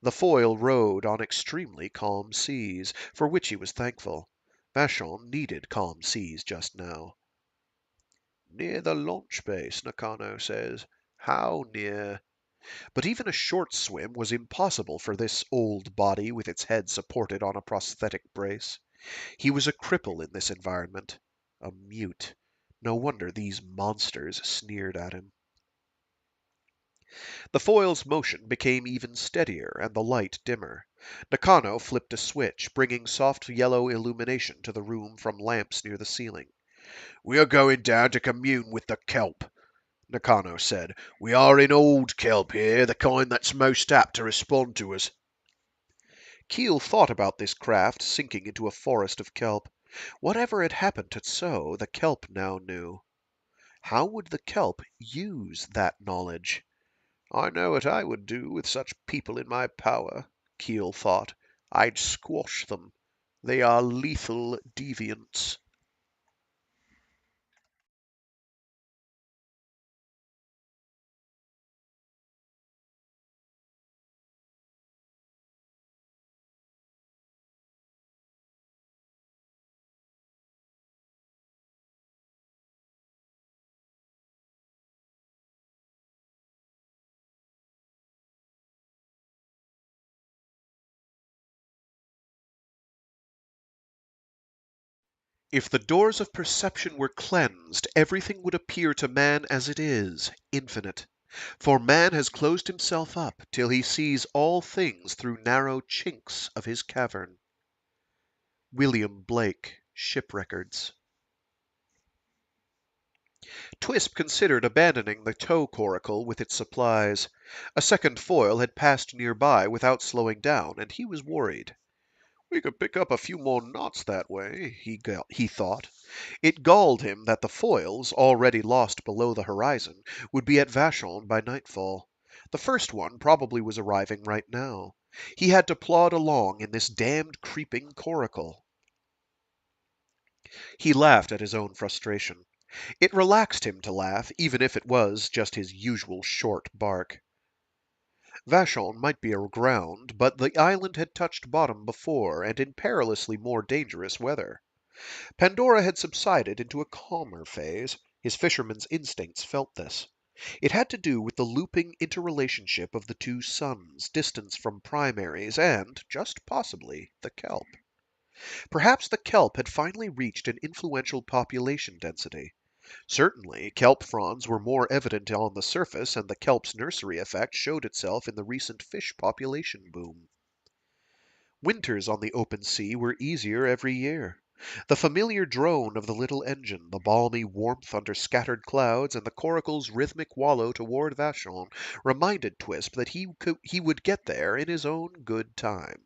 S3: The foil rode on extremely calm seas, for which he was thankful. Vachon needed calm seas just now. Near the launch base, Nakano says. How near? But even a short swim was impossible for this old body with its head supported on a prosthetic brace. He was a cripple in this environment. A mute. No wonder these monsters sneered at him. The foil's motion became even steadier and the light dimmer. Nakano flipped a switch, bringing soft yellow illumination to the room from lamps near the ceiling.
S4: We are going down to commune with the kelp, Nakano said. We are in old kelp here, the kind that's most apt to respond to us.
S3: Keel thought about this craft sinking into a forest of kelp. Whatever had happened to So, the kelp now knew. How would the kelp use that knowledge? I know what I would do with such people in my power, Keel thought. I'd squash them. They are lethal deviants. If the doors of perception were cleansed, everything would appear to man as it is, infinite. For man has closed himself up till he sees all things through narrow chinks of his cavern. William Blake, Ship Records. Twisp considered abandoning the tow coracle with its supplies. A second foil had passed nearby without slowing down, and he was worried. We could pick up a few more knots that way, he thought. It galled him that the foils, already lost below the horizon, would be at Vachon by nightfall. The first one probably was arriving right now. He had to plod along in this damned creeping coracle. He laughed at his own frustration. It relaxed him to laugh, even if it was just his usual short bark. Vashon might be aground, but the island had touched bottom before, and in perilously more dangerous weather. Pandora had subsided into a calmer phase. His fisherman's instincts felt this. It had to do with the looping interrelationship of the two suns, distance from primaries, and, just possibly, the kelp. Perhaps the kelp had finally reached an influential population density. Certainly, kelp fronds were more evident on the surface, and the kelp's nursery effect showed itself in the recent fish population boom. Winters on the open sea were easier every year. The familiar drone of the little engine, the balmy warmth under scattered clouds, and the coracle's rhythmic wallow toward Vashon reminded Twisp that he would get there in his own good time.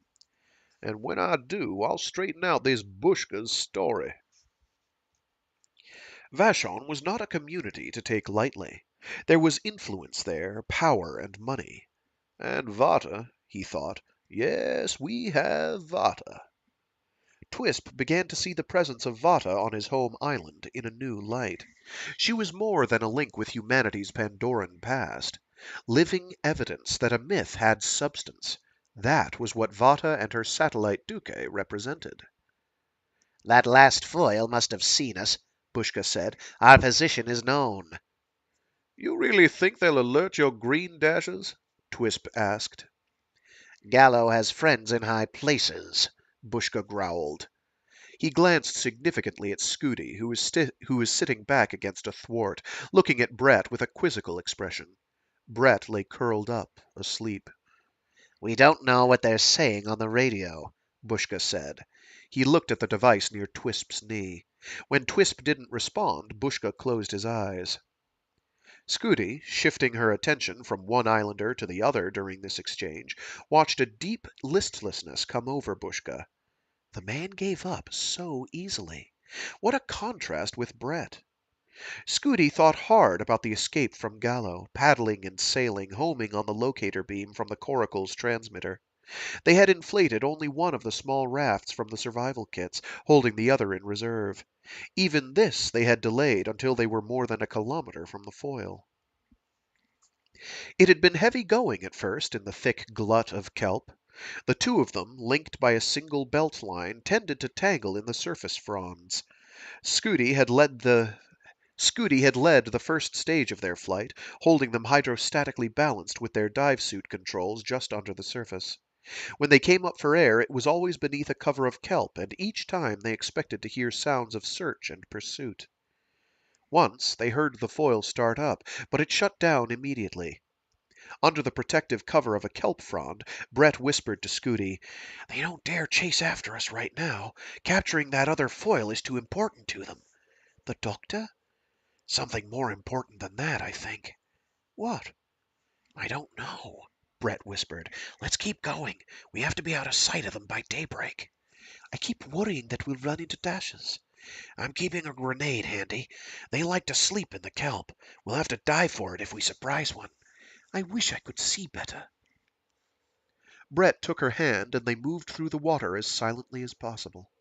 S3: "And when I do, I'll straighten out this Bushka's story." Vashon was not a community to take lightly. There was influence there, power and money. And Vata, he thought. Yes, we have Vata. Twisp began to see the presence of Vata on his home island in a new light. She was more than a link with humanity's Pandoran past. Living evidence that a myth had substance. That was what Vata and her satellite Duque represented.
S5: "That last foil must have seen us," Bushka said. "Our position is known."
S3: "You really think they'll alert your green dashers?" Twisp asked.
S5: "Gallo has friends in high places," Bushka growled.
S3: He glanced significantly at Scudi, who was sitting back against a thwart, looking at Brett with a quizzical expression. Brett lay curled up, asleep.
S5: "We don't know what they're saying on the radio," Bushka said.
S3: He looked at the device near Twisp's knee. When Twisp didn't respond, Bushka closed his eyes. Scudi, shifting her attention from one islander to the other during this exchange, watched a deep listlessness come over Bushka. The man gave up so easily. What a contrast with Brett. Scudi thought hard about the escape from Gallo, paddling and sailing, homing on the locator beam from the coracle's transmitter. They had inflated only one of the small rafts from the survival kits, holding the other in reserve. Even this they had delayed until they were more than a kilometer from the foil. It had been heavy going at first in the thick glut of kelp. The two of them, linked by a single belt line, tended to tangle in the surface fronds. Scudi had led the first stage of their flight, holding them hydrostatically balanced with their dive suit controls just under the surface. When they came up for air, it was always beneath a cover of kelp, and each time they expected to hear sounds of search and pursuit. Once they heard the foil start up, but it shut down immediately. Under the protective cover of a kelp frond, Brett whispered to Scudi, "They don't dare chase after us right now. Capturing that other foil is too important to them." "The doctor?" "Something more important than that, I think." "What?" "I don't know," Brett whispered. "Let's keep going. We have to be out of sight of them by daybreak." "I keep worrying that we'll run into dashes." "I'm keeping a grenade handy. They like to sleep in the kelp. We'll have to dive for it if we surprise one." "I wish I could see better." Brett took her hand, and they moved through the water as silently as possible.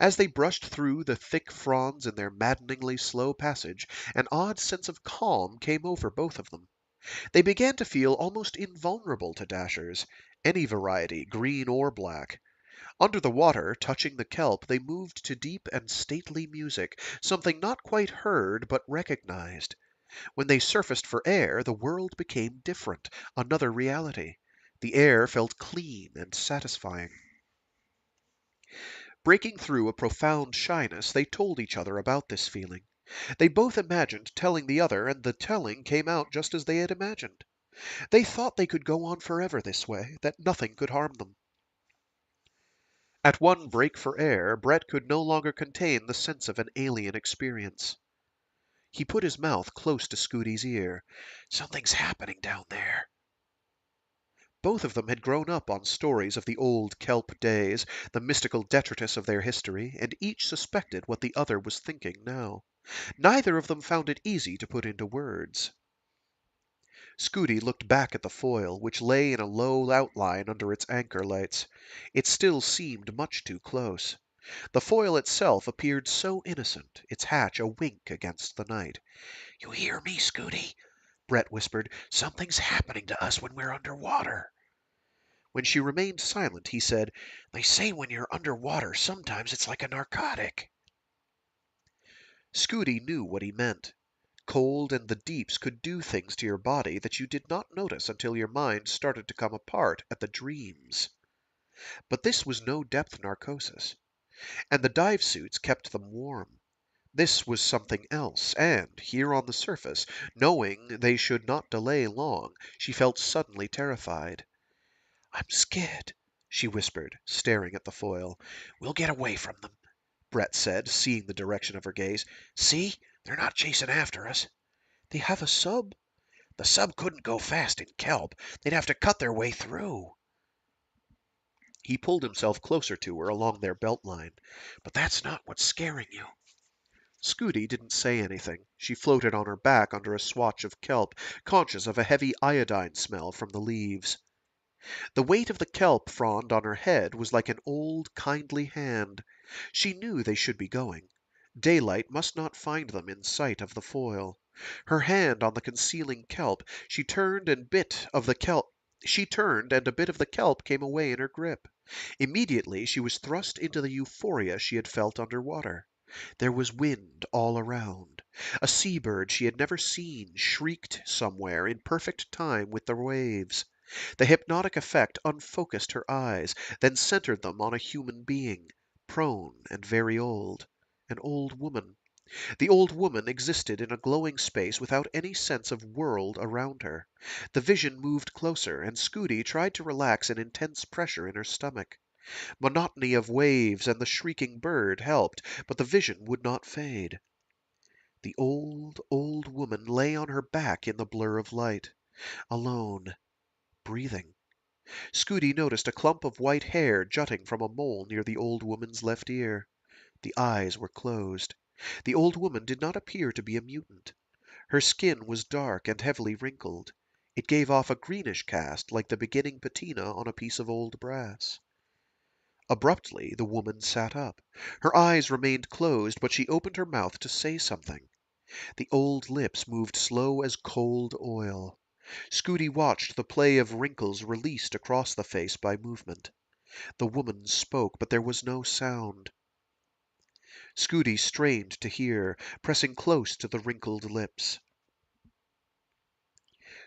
S3: As they brushed through the thick fronds in their maddeningly slow passage, an odd sense of calm came over both of them. They began to feel almost invulnerable to dashers, any variety, green or black. Under the water, touching the kelp, they moved to deep and stately music, something not quite heard but recognized. When they surfaced for air, the world became different, another reality. The air felt clean and satisfying. Breaking through a profound shyness, they told each other about this feeling. They both imagined telling the other, and the telling came out just as they had imagined. They thought they could go on forever this way, that nothing could harm them. At one break for air, Brett could no longer contain the sense of an alien experience. He put his mouth close to Scudi's ear. "Something's happening down there." Both of them had grown up on stories of the old kelp days, the mystical detritus of their history, and each suspected what the other was thinking now. Neither of them found it easy to put into words. Scudi looked back at the foil, which lay in a low outline under its anchor lights. It still seemed much too close. The foil itself appeared so innocent, its hatch a wink against the night.
S5: You hear me, Scudi? Brett whispered. Something's happening to us when we're underwater.
S3: When she remained silent, he said,
S5: They say when you're underwater, sometimes it's like a narcotic.
S3: Scudi knew what he meant. Cold and the deeps could do things to your body that you did not notice until your mind started to come apart at the dreams. But this was no depth narcosis, and the dive suits kept them warm. This was something else, and, here on the surface, knowing they should not delay long, she felt suddenly terrified.
S5: I'm scared, she whispered, staring at the foil. We'll get away from them, Brett said, seeing the direction of her gaze. See, they're not chasing after us.
S3: They have a sub?
S5: The sub couldn't go fast in kelp. They'd have to cut their way through.
S3: He pulled himself closer to her along their belt line.
S5: But that's not what's scaring you.
S3: Scudi didn't say anything. She floated on her back under a swatch of kelp, conscious of a heavy iodine smell from the leaves. The weight of the kelp frond on her head was like an old, kindly hand. She knew they should be going. Daylight must not find them in sight of the foil. Her hand on the concealing kelp, she turned and a bit of the kelp came away in her grip. Immediately she was thrust into the euphoria she had felt underwater. There was wind all around. A seabird she had never seen shrieked somewhere in perfect time with the waves. The hypnotic effect unfocused her eyes, then centered them on a human being, prone and very old. An old woman. The old woman existed in a glowing space without any sense of world around her. The vision moved closer, and Scudi tried to relax an intense pressure in her stomach. Monotony of waves and the shrieking bird helped, but the vision would not fade. The old, old woman lay on her back in the blur of light, alone, breathing. Scudi noticed a clump of white hair jutting from a mole near the old woman's left ear. The eyes were closed. The old woman did not appear to be a mutant. Her skin was dark and heavily wrinkled. It gave off a greenish cast like the beginning patina on a piece of old brass. Abruptly, the woman sat up. Her eyes remained closed, but she opened her mouth to say something. The old lips moved slow as cold oil. Scudi watched the play of wrinkles released across the face by movement. The woman spoke, but there was no sound. Scudi strained to hear, pressing close to the wrinkled lips.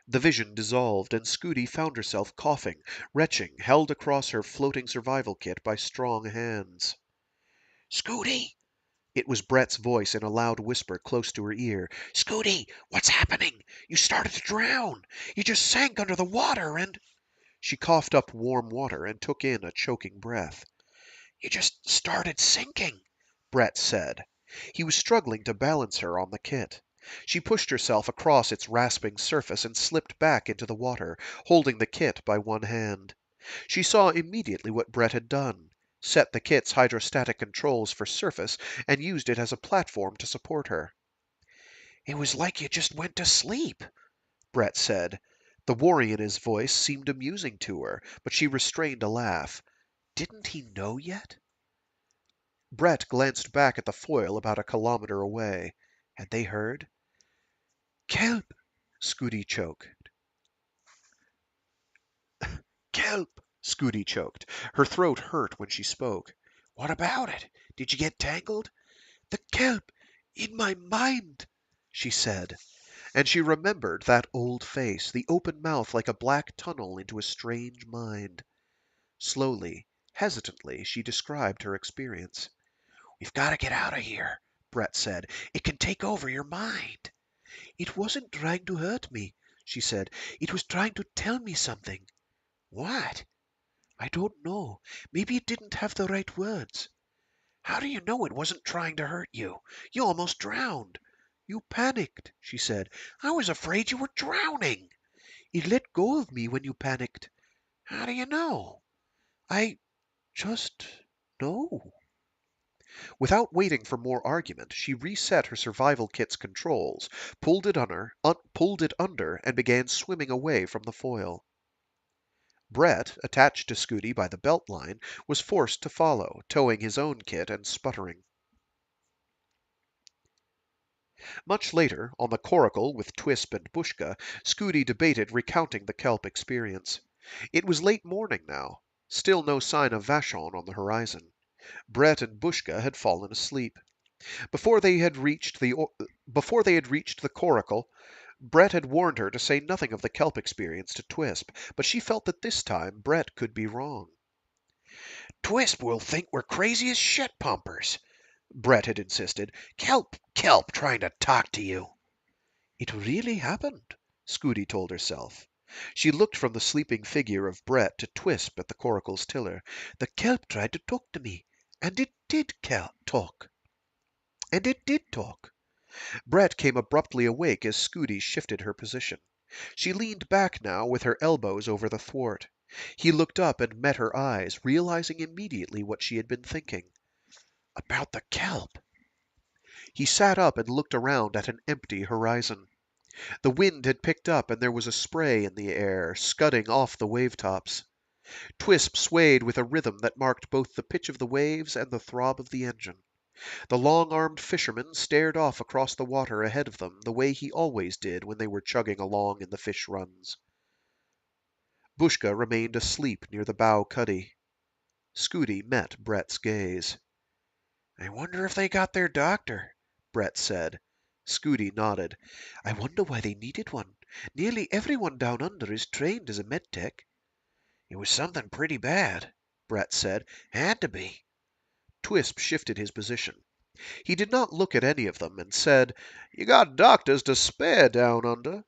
S3: The vision dissolved, and Scudi found herself coughing, retching, held across her floating survival kit by strong hands.
S5: Scudi!
S3: It was Brett's voice in a loud whisper close to her ear.
S5: Scudi, what's happening? You started to drown. You just sank under the water and...
S3: She coughed up warm water and took in a choking breath.
S5: You just started sinking,
S3: Brett said. He was struggling to balance her on the kit. She pushed herself across its rasping surface and slipped back into the water, holding the kit by one hand. She saw immediately what Brett had done. Set the kit's hydrostatic controls for surface and used it as a platform to support her.
S5: It was like you just went to sleep,
S3: Brett said. The worry in his voice seemed amusing to her, but she restrained a laugh. Didn't he know yet? Brett glanced back at the foil about a kilometer away. Had they heard?
S5: Kelp,
S3: Scudi choked.
S5: kelp.
S3: Scudi choked. Her throat hurt when she spoke.
S5: What about it? Did you get tangled? The kelp in my mind, she said.
S3: And she remembered that old face, the open mouth like a black tunnel into a strange mind. Slowly, hesitantly, she described her experience.
S5: We've got to get out of here, Brett said. It can take over your mind.
S3: It wasn't trying to hurt me, she said. It was trying to tell me something.
S5: What?
S3: I don't know. Maybe it didn't have the right words.
S5: How do you know it wasn't trying to hurt you? You almost drowned.
S3: You panicked, she said.
S5: I was afraid you were drowning.
S3: It let go of me when you panicked.
S5: How do you know?
S3: I just know. Without waiting for more argument, she reset her survival kit's controls, pulled it under, and began swimming away from the foil. Brett, attached to Scudi by the belt line, was forced to follow, towing his own kit and sputtering. Much later, on the coracle with Twisp and Bushka, Scudi debated recounting the kelp experience. It was late morning now. Still no sign of Vachon on the horizon. Brett and Bushka had fallen asleep. Before they had reached the coracle, Brett had warned her to say nothing of the kelp experience to Twisp, but she felt that this time Brett could be wrong.
S5: Twisp will think we're crazy as shit pumpers, Brett had insisted. Kelp trying to talk to you.
S3: It really happened, Scudi told herself. She looked from the sleeping figure of Brett to Twisp at the coracle's tiller. The kelp tried to talk to me, and it did talk. And it did talk. Brett came abruptly awake as Scudi shifted her position. She leaned back now with her elbows over the thwart. He looked up and met her eyes, realizing immediately what she had been thinking.
S5: About the kelp.
S3: He sat up and looked around at an empty horizon. The wind had picked up and there was a spray in the air, scudding off the wave tops. Twisp swayed with a rhythm that marked both the pitch of the waves and the throb of the engine. The long-armed fisherman stared off across the water ahead of them the way he always did when they were chugging along in the fish runs. Bushka remained asleep near the bow cuddy. Scudi met Brett's gaze.
S5: I wonder if they got their doctor,
S3: Brett said. Scudi nodded.
S5: I wonder why they needed one. Nearly everyone down under is trained as a med tech. It was something pretty bad, Brett said. Had to be.
S3: Twisp shifted his position. He did not look at any of them and said, You got doctors to spare down under.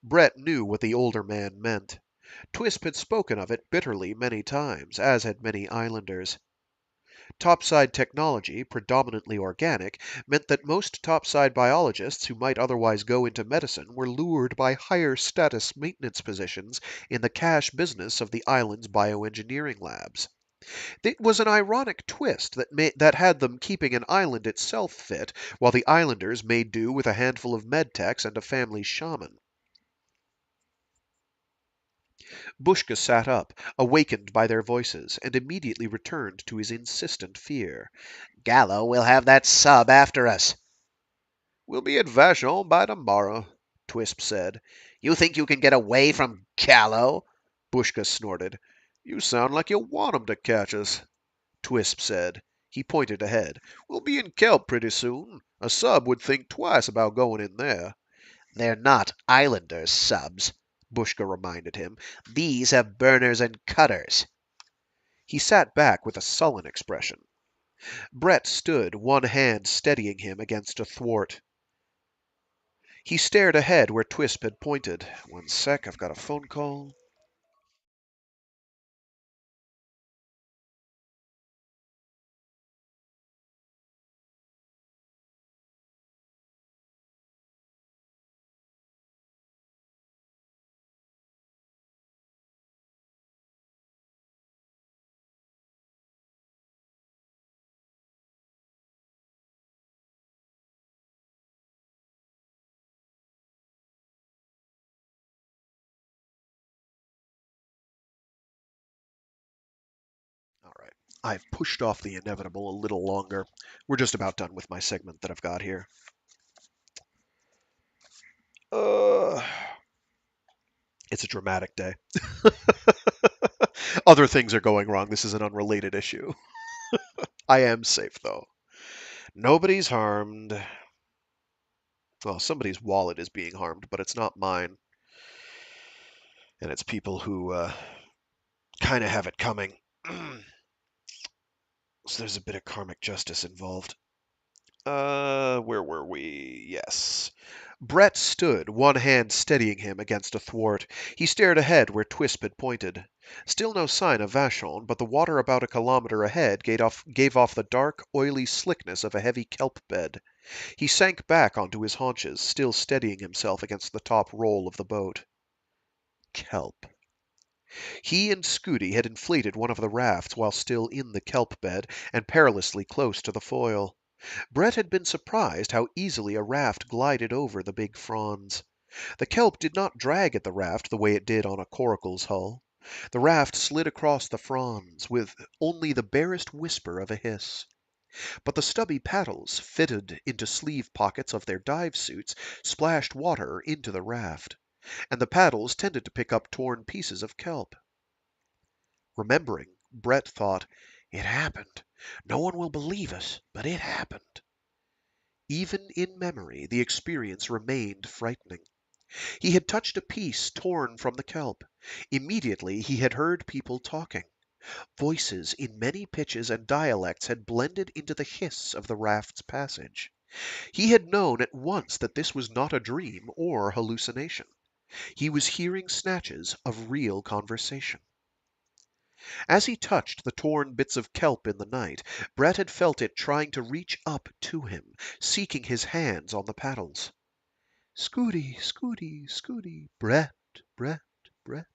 S3: Brett knew what the older man meant. Twisp had spoken of it bitterly many times, as had many islanders. Topside technology, predominantly organic, meant that most topside biologists who might otherwise go into medicine were lured by higher status maintenance positions in the cash business of the island's bioengineering labs. It was an ironic twist that had them keeping an island itself fit, while the islanders made do with a handful of medtechs and a family shaman. Bushka sat up, awakened by their voices, and immediately returned to his insistent fear.
S5: Gallo will have that sub after us.
S1: We'll be at Vachon by tomorrow, Twisp said.
S5: You think you can get away from Gallo?
S3: Bushka snorted.
S1: You sound like you want 'em to catch us,
S3: Twisp said. He pointed ahead.
S1: We'll be in kelp pretty soon. A sub would think twice about going in there.
S5: They're not islanders' subs, Bushka reminded him. These have burners and cutters.
S3: He sat back with a sullen expression. Brett stood, one hand steadying him against a thwart. He stared ahead where Twisp had pointed. One sec, I've got a phone call. All right. I've pushed off the inevitable a little longer. We're just about done with my segment that I've got here. It's a dramatic day. Other things are going wrong. This is an unrelated issue. I am safe, though. Nobody's harmed. Well, somebody's wallet is being harmed, but it's not mine. And it's people who kind of have it coming. So there's a bit of karmic justice involved. Where were we? Yes. Brett stood, one hand steadying him against a thwart. He stared ahead where Twisp had pointed. Still no sign of Vachon, but the water about a kilometer ahead gave off the dark, oily slickness of a heavy kelp bed. He sank back onto his haunches, still steadying himself against the top roll of the boat. Kelp. He and Scudi had inflated one of the rafts while still in the kelp bed and perilously close to the foil. Brett had been surprised how easily a raft glided over the big fronds. The kelp did not drag at the raft the way it did on a coracle's hull. The raft slid across the fronds with only the barest whisper of a hiss. But the stubby paddles, fitted into sleeve pockets of their dive suits, splashed water into the raft, and the paddles tended to pick up torn pieces of kelp. Remembering, Brett thought, "It happened. No one will believe us, but it happened." Even in memory, the experience remained frightening. He had touched a piece torn from the kelp. Immediately he had heard people talking. Voices in many pitches and dialects had blended into the hiss of the raft's passage. He had known at once that this was not a dream or hallucination. He was hearing snatches of real conversation. As he touched the torn bits of kelp in the night, Brett had felt it trying to reach up to him, seeking his hands on the paddles. Scudi, Scudi, Scudi, Brett, Brett, Brett.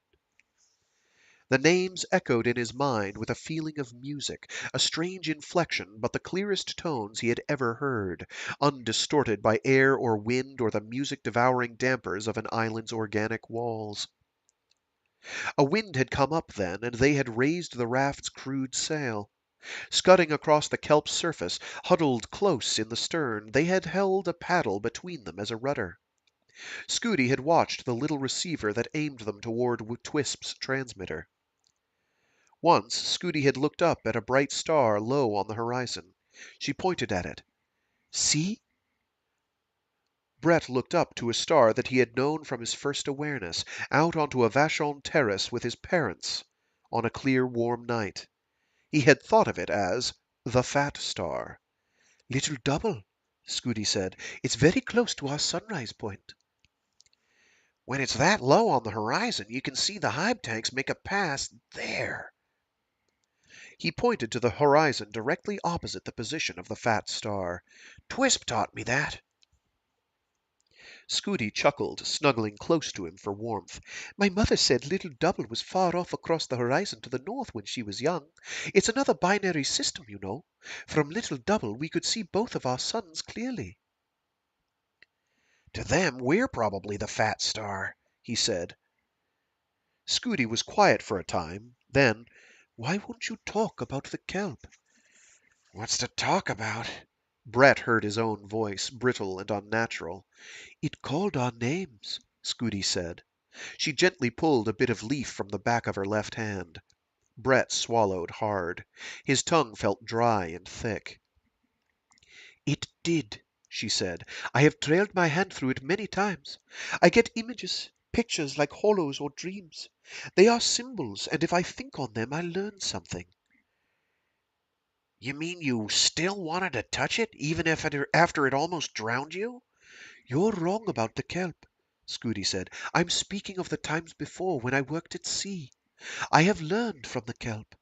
S3: The names echoed in his mind with a feeling of music, a strange inflection, but the clearest tones he had ever heard, undistorted by air or wind or the music-devouring dampers of an island's organic walls. A wind had come up then, and they had raised the raft's crude sail. Scudding across the kelp's surface, huddled close in the stern, they had held a paddle between them as a rudder. Scudi had watched the little receiver that aimed them toward Twisp's transmitter. Once Scudi had looked up at a bright star low on the horizon. She pointed at it. "See?" Brett looked up to a star that he had known from his first awareness, out onto a Vashon terrace with his parents on a clear, warm night. He had thought of it as the Fat Star. "Little double," Scudi said. "It's very close to our sunrise point." "When it's that low on the horizon, you can see the hive tanks make a pass there." He pointed to the horizon directly opposite the position of the Fat Star. "Twisp taught me that." Scudi chuckled, snuggling close to him for warmth. "My mother said Little Double was far off across the horizon to the north when she was young. It's another binary system, you know. From Little Double we could see both of our suns clearly." "To them, we're probably the Fat Star," he said. Scudi was quiet for a time. Then, "Why won't you talk about the kelp?" "What's to talk about?" Brett heard his own voice, brittle and unnatural. "It called our names," Scudi said. She gently pulled a bit of leaf from the back of her left hand. Brett swallowed hard. His tongue felt dry and thick. "It did," she said. "I have trailed my hand through it many times. I get images, pictures like hollows or dreams. They are symbols, and if I think on them, I learn something." "You mean you still wanted to touch it, even if after it almost drowned you?" "You're wrong about the kelp," Scudi said. "I'm speaking of the times before, when I worked at sea. I have learned from the kelp."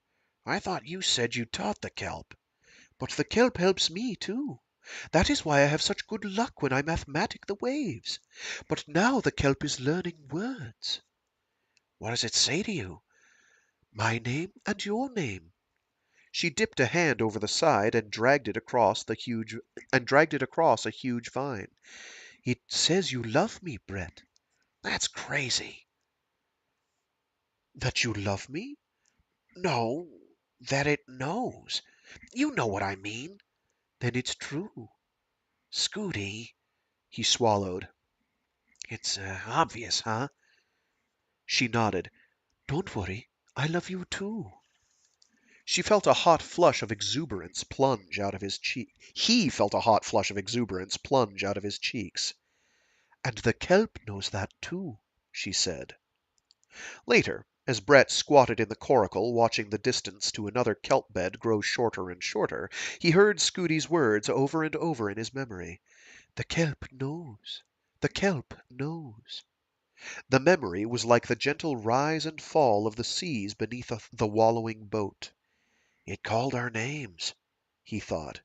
S3: "I thought you said you taught the kelp." "But the kelp helps me, too. That is why I have such good luck when I mathematic the waves. But now the kelp is learning words." "What does it say to you?" "My name and your name." She dipped a hand over the side and dragged it across a huge vine. "It says you love me, Brett."
S2: "That's crazy."
S3: "That you love me?"
S2: "No, that it knows. You know what I mean."
S3: "Then it's true."
S2: "Scudi."
S3: He swallowed.
S2: "It's obvious, huh?"
S3: She nodded. "Don't worry. I love you too." She felt a hot flush of exuberance plunge out of his cheek. He felt a hot flush of exuberance plunge out of his cheeks. "And the kelp knows that too," she said. Later, as Brett squatted in the coracle watching the distance to another kelp bed grow shorter and shorter, he heard Scudi's words over and over in his memory. "The kelp knows. The kelp knows." The memory was like the gentle rise and fall of the seas beneath the wallowing boat.
S2: "It called our names,"
S3: he thought.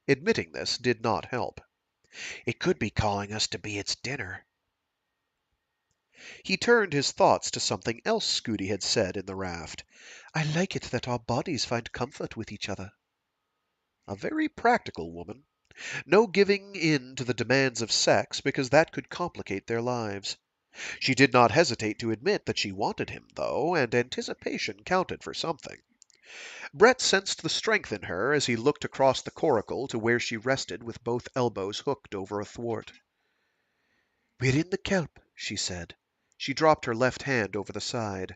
S3: Admitting this did not help.
S2: "It could be calling us to be its dinner."
S3: He turned his thoughts to something else Scudi had said in the raft. I like it that our bodies find comfort with each other. A very practical woman. No giving in to the demands of sex, because that could complicate their lives. She did not hesitate to admit that she wanted him, though, and anticipation counted for something. Brett sensed the strength in her as he looked across the coracle to where she rested with both elbows hooked over a thwart. We're in the kelp, she said. She dropped her left hand over the side.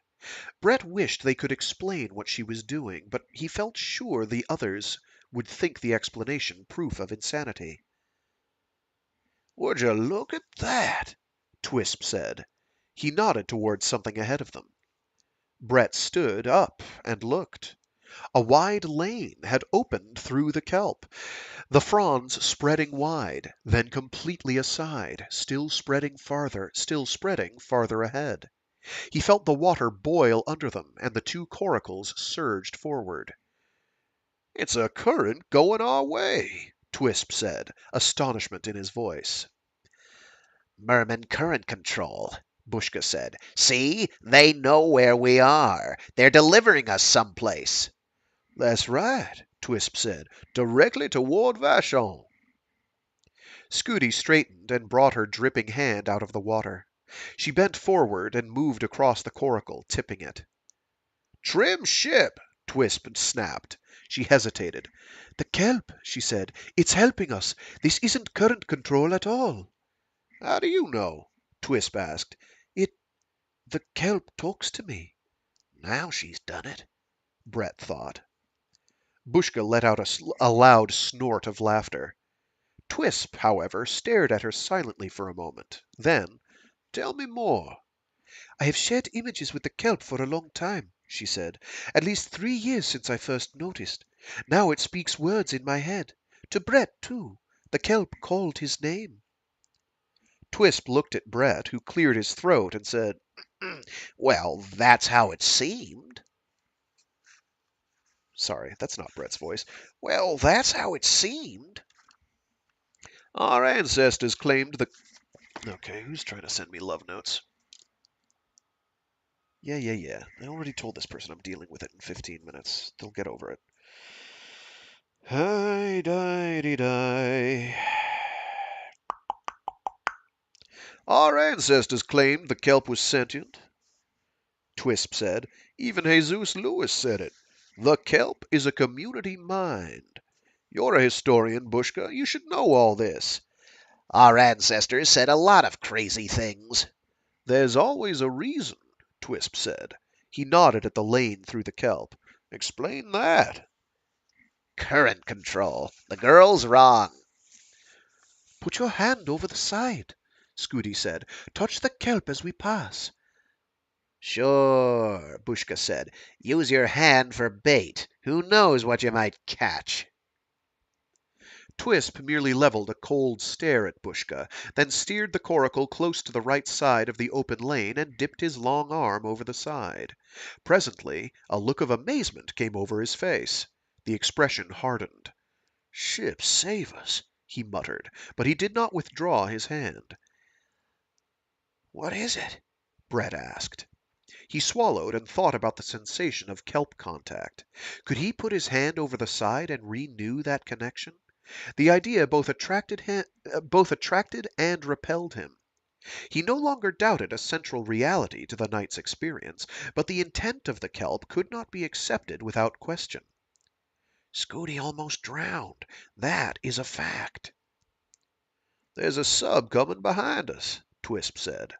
S3: Brett wished they could explain what she was doing, but he felt sure the others would think the explanation proof of insanity.
S4: Would you look at that?
S3: Twisp said. He nodded towards something ahead of them. Brett stood up and looked. A wide lane had opened through the kelp, the fronds spreading wide, then completely aside, still spreading farther ahead. He felt the water boil under them, and the two coracles surged forward.
S4: It's a current going our way,
S3: Twisp said, astonishment in his voice.
S5: Mermen current control, Bushka said. See, they know where we are. They're delivering us someplace.
S3: That's right, Twisp said. Directly toward Vashon. Scudi straightened and brought her dripping hand out of the water. She bent forward and moved across the coracle, tipping it.
S4: Trim ship,
S3: Twisp snapped. She hesitated. The kelp, she said. It's helping us. This isn't current control at all.
S4: How do you know?
S3: Twisp asked. The kelp talks to me.
S5: Now she's done it,
S3: Brett thought. Bushka let out a loud snort of laughter. Twisp, however, stared at her silently for a moment. Then,
S4: Tell me more.
S3: I have shared images with the kelp for a long time, she said. At least 3 years since I first noticed. Now it speaks words in my head. To Brett, too. The kelp called his name. Twisp looked at Brett, who cleared his throat and said,
S5: Well, that's how it seemed.
S3: Sorry, that's not Brett's voice.
S5: Well, that's how it seemed.
S4: Our ancestors claimed the...
S3: Okay, who's trying to send me love notes? Yeah. I already told this person I'm dealing with it in 15 minutes. They'll get over it. Hi-di-di-di.
S4: Our ancestors claimed the kelp was sentient,
S3: Twisp said.
S4: Even Jesus Lewis said it. The kelp is a community mind. You're a historian, Bushka. You should know all this.
S5: Our ancestors said a lot of crazy things.
S4: There's always a reason, Twisp said.
S3: He nodded at the lane through the kelp.
S4: Explain that.
S5: Current control. The girl's wrong.
S3: Put your hand over the side, Scudi said. Touch the kelp as we pass.
S5: Sure, Bushka said. Use your hand for bait. Who knows what you might catch?
S3: Twisp merely leveled a cold stare at Bushka, then steered the coracle close to the right side of the open lane and dipped his long arm over the side. Presently, a look of amazement came over his face. The expression hardened.
S4: Ship, save us,
S3: he muttered, but he did not withdraw his hand.
S5: What is it?
S3: Brett asked. He swallowed and thought about the sensation of kelp contact. Could he put his hand over the side and renew that connection? The idea both attracted and repelled him. He no longer doubted a central reality to the night's experience, but the intent of the kelp could not be accepted without question.
S5: Scudi almost drowned. That is a fact.
S4: There's a sub coming behind us,
S3: Twisp said.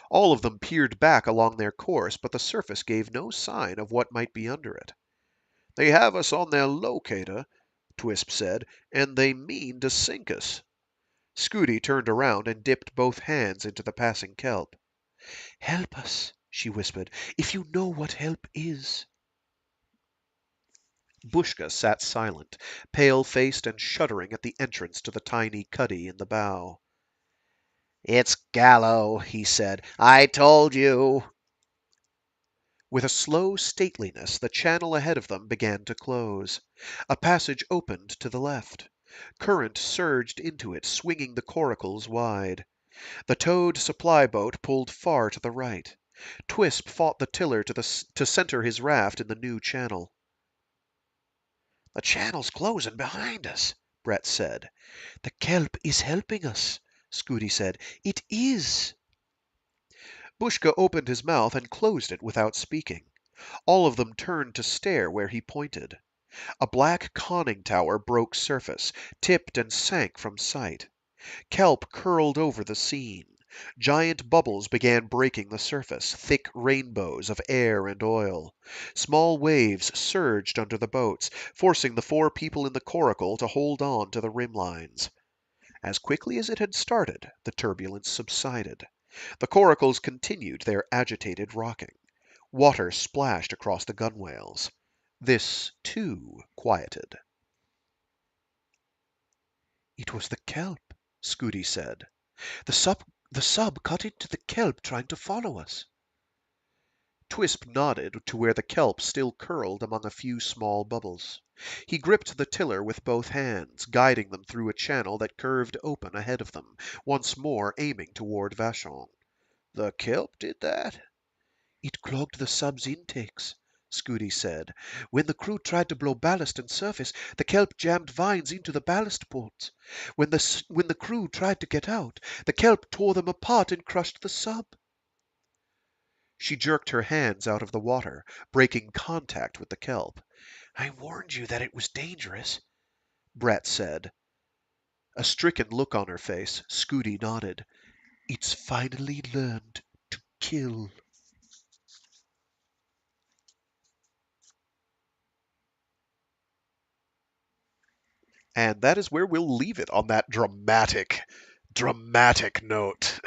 S3: All of them peered back along their course, but the surface gave no sign of what might be under it.
S4: They have us on their locator, Twisp said, and they mean to sink us.
S3: Scudi turned around and dipped both hands into the passing kelp.
S5: Help us, she whispered,
S3: if you know what help is. Bushka sat silent, pale-faced and shuddering at the entrance to the tiny cuddy in the bow.
S5: It's Gallo, he said. I told you.
S3: With a slow stateliness, the channel ahead of them began to close. A passage opened to the left. Current surged into it, swinging the coracles wide. The towed supply boat pulled far to the right. Twisp fought the tiller to center his raft in the new channel.
S5: The channel's closing behind us, Brett said.
S3: The kelp is helping us, Scudi said. It is. Bushka opened his mouth and closed it without speaking. All of them turned to stare where he pointed. A black conning tower broke surface, tipped and sank from sight. Kelp curled over the scene. Giant bubbles began breaking the surface, thick rainbows of air and oil. Small waves surged under the boats, forcing the 4 people in the coracle to hold on to the rim lines. As quickly as it had started, the turbulence subsided. The coracles continued their agitated rocking. Water splashed across the gunwales. This, too, quieted.
S5: It was the kelp, Scudi said. The sub cut into the kelp trying to follow us.
S3: Twisp nodded to where the kelp still curled among a few small bubbles. He gripped the tiller with both hands, guiding them through a channel that curved open ahead of them, once more aiming toward Vachon.
S4: The kelp did that?
S5: It clogged the sub's intakes, Scudi said. When the crew tried to blow ballast and surface, the kelp jammed vines into the ballast ports. When the crew tried to get out, the kelp tore them apart and crushed the sub.
S3: She jerked her hands out of the water, breaking contact with the kelp.
S5: I warned you that it was dangerous,
S3: Brett said. A stricken look on her face, Scudi nodded.
S5: It's finally learned to kill.
S3: And that is where we'll leave it on that dramatic note.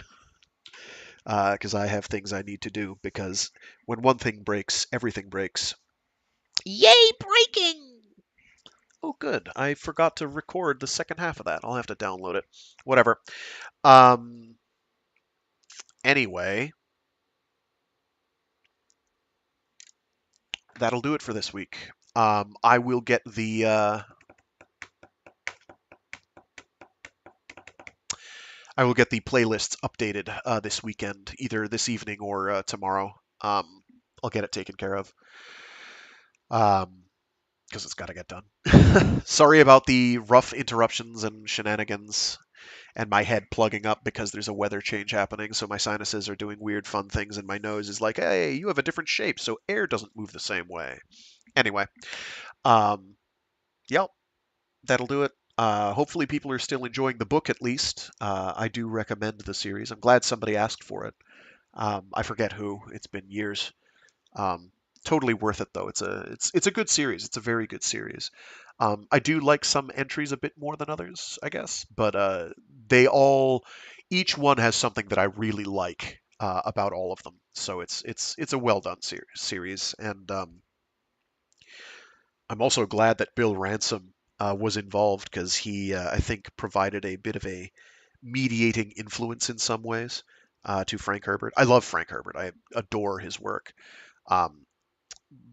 S3: Because I have things I need to do, because when one thing breaks, everything breaks.
S5: Yay, breaking!
S3: Oh, good. I forgot to record the second half of that. I'll have to download it. Whatever. Anyway, that'll do it for this week. I will get the playlists updated this weekend, either this evening or tomorrow. I'll get it taken care of. Because it's got to get done. Sorry about the rough interruptions and shenanigans and my head plugging up because there's a weather change happening, so my sinuses are doing weird fun things and my nose is like, hey, you have a different shape, so air doesn't move the same way. Anyway, yep, that'll do it. Hopefully people are still enjoying the book at least. I do recommend the series. I'm glad somebody asked for it. I forget who. It's been years. Totally worth it though. It's a good series. It's a very good series. I do like some entries a bit more than others, I guess, but each one has something that I really like about all of them. So it's a well done series, and I'm also glad that Bill Ransom was involved because he I think provided a bit of a mediating influence in some ways to Frank Herbert. I love Frank Herbert. I adore his work.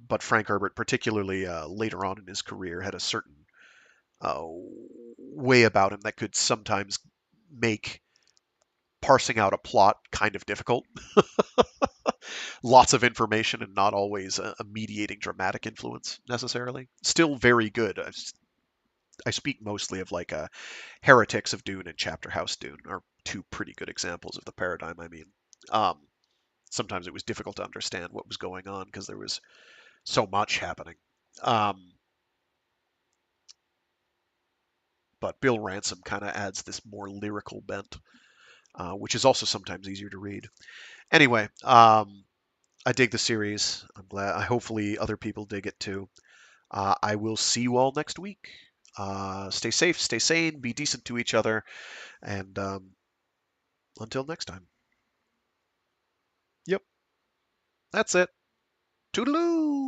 S3: But Frank Herbert, particularly later on in his career, had a certain way about him that could sometimes make parsing out a plot kind of difficult. Lots of information and not always a mediating dramatic influence necessarily. Still very good. I speak mostly of like Heretics of Dune and Chapter House Dune are 2 pretty good examples of the paradigm. I mean, sometimes it was difficult to understand what was going on because there was so much happening. But Bill Ransom kind of adds this more lyrical bent, which is also sometimes easier to read. Anyway, I dig the series. I'm glad. Hopefully other people dig it too. I will see you all next week. Stay safe, stay sane, be decent to each other, and until next time. Yep, that's it. Toodaloo!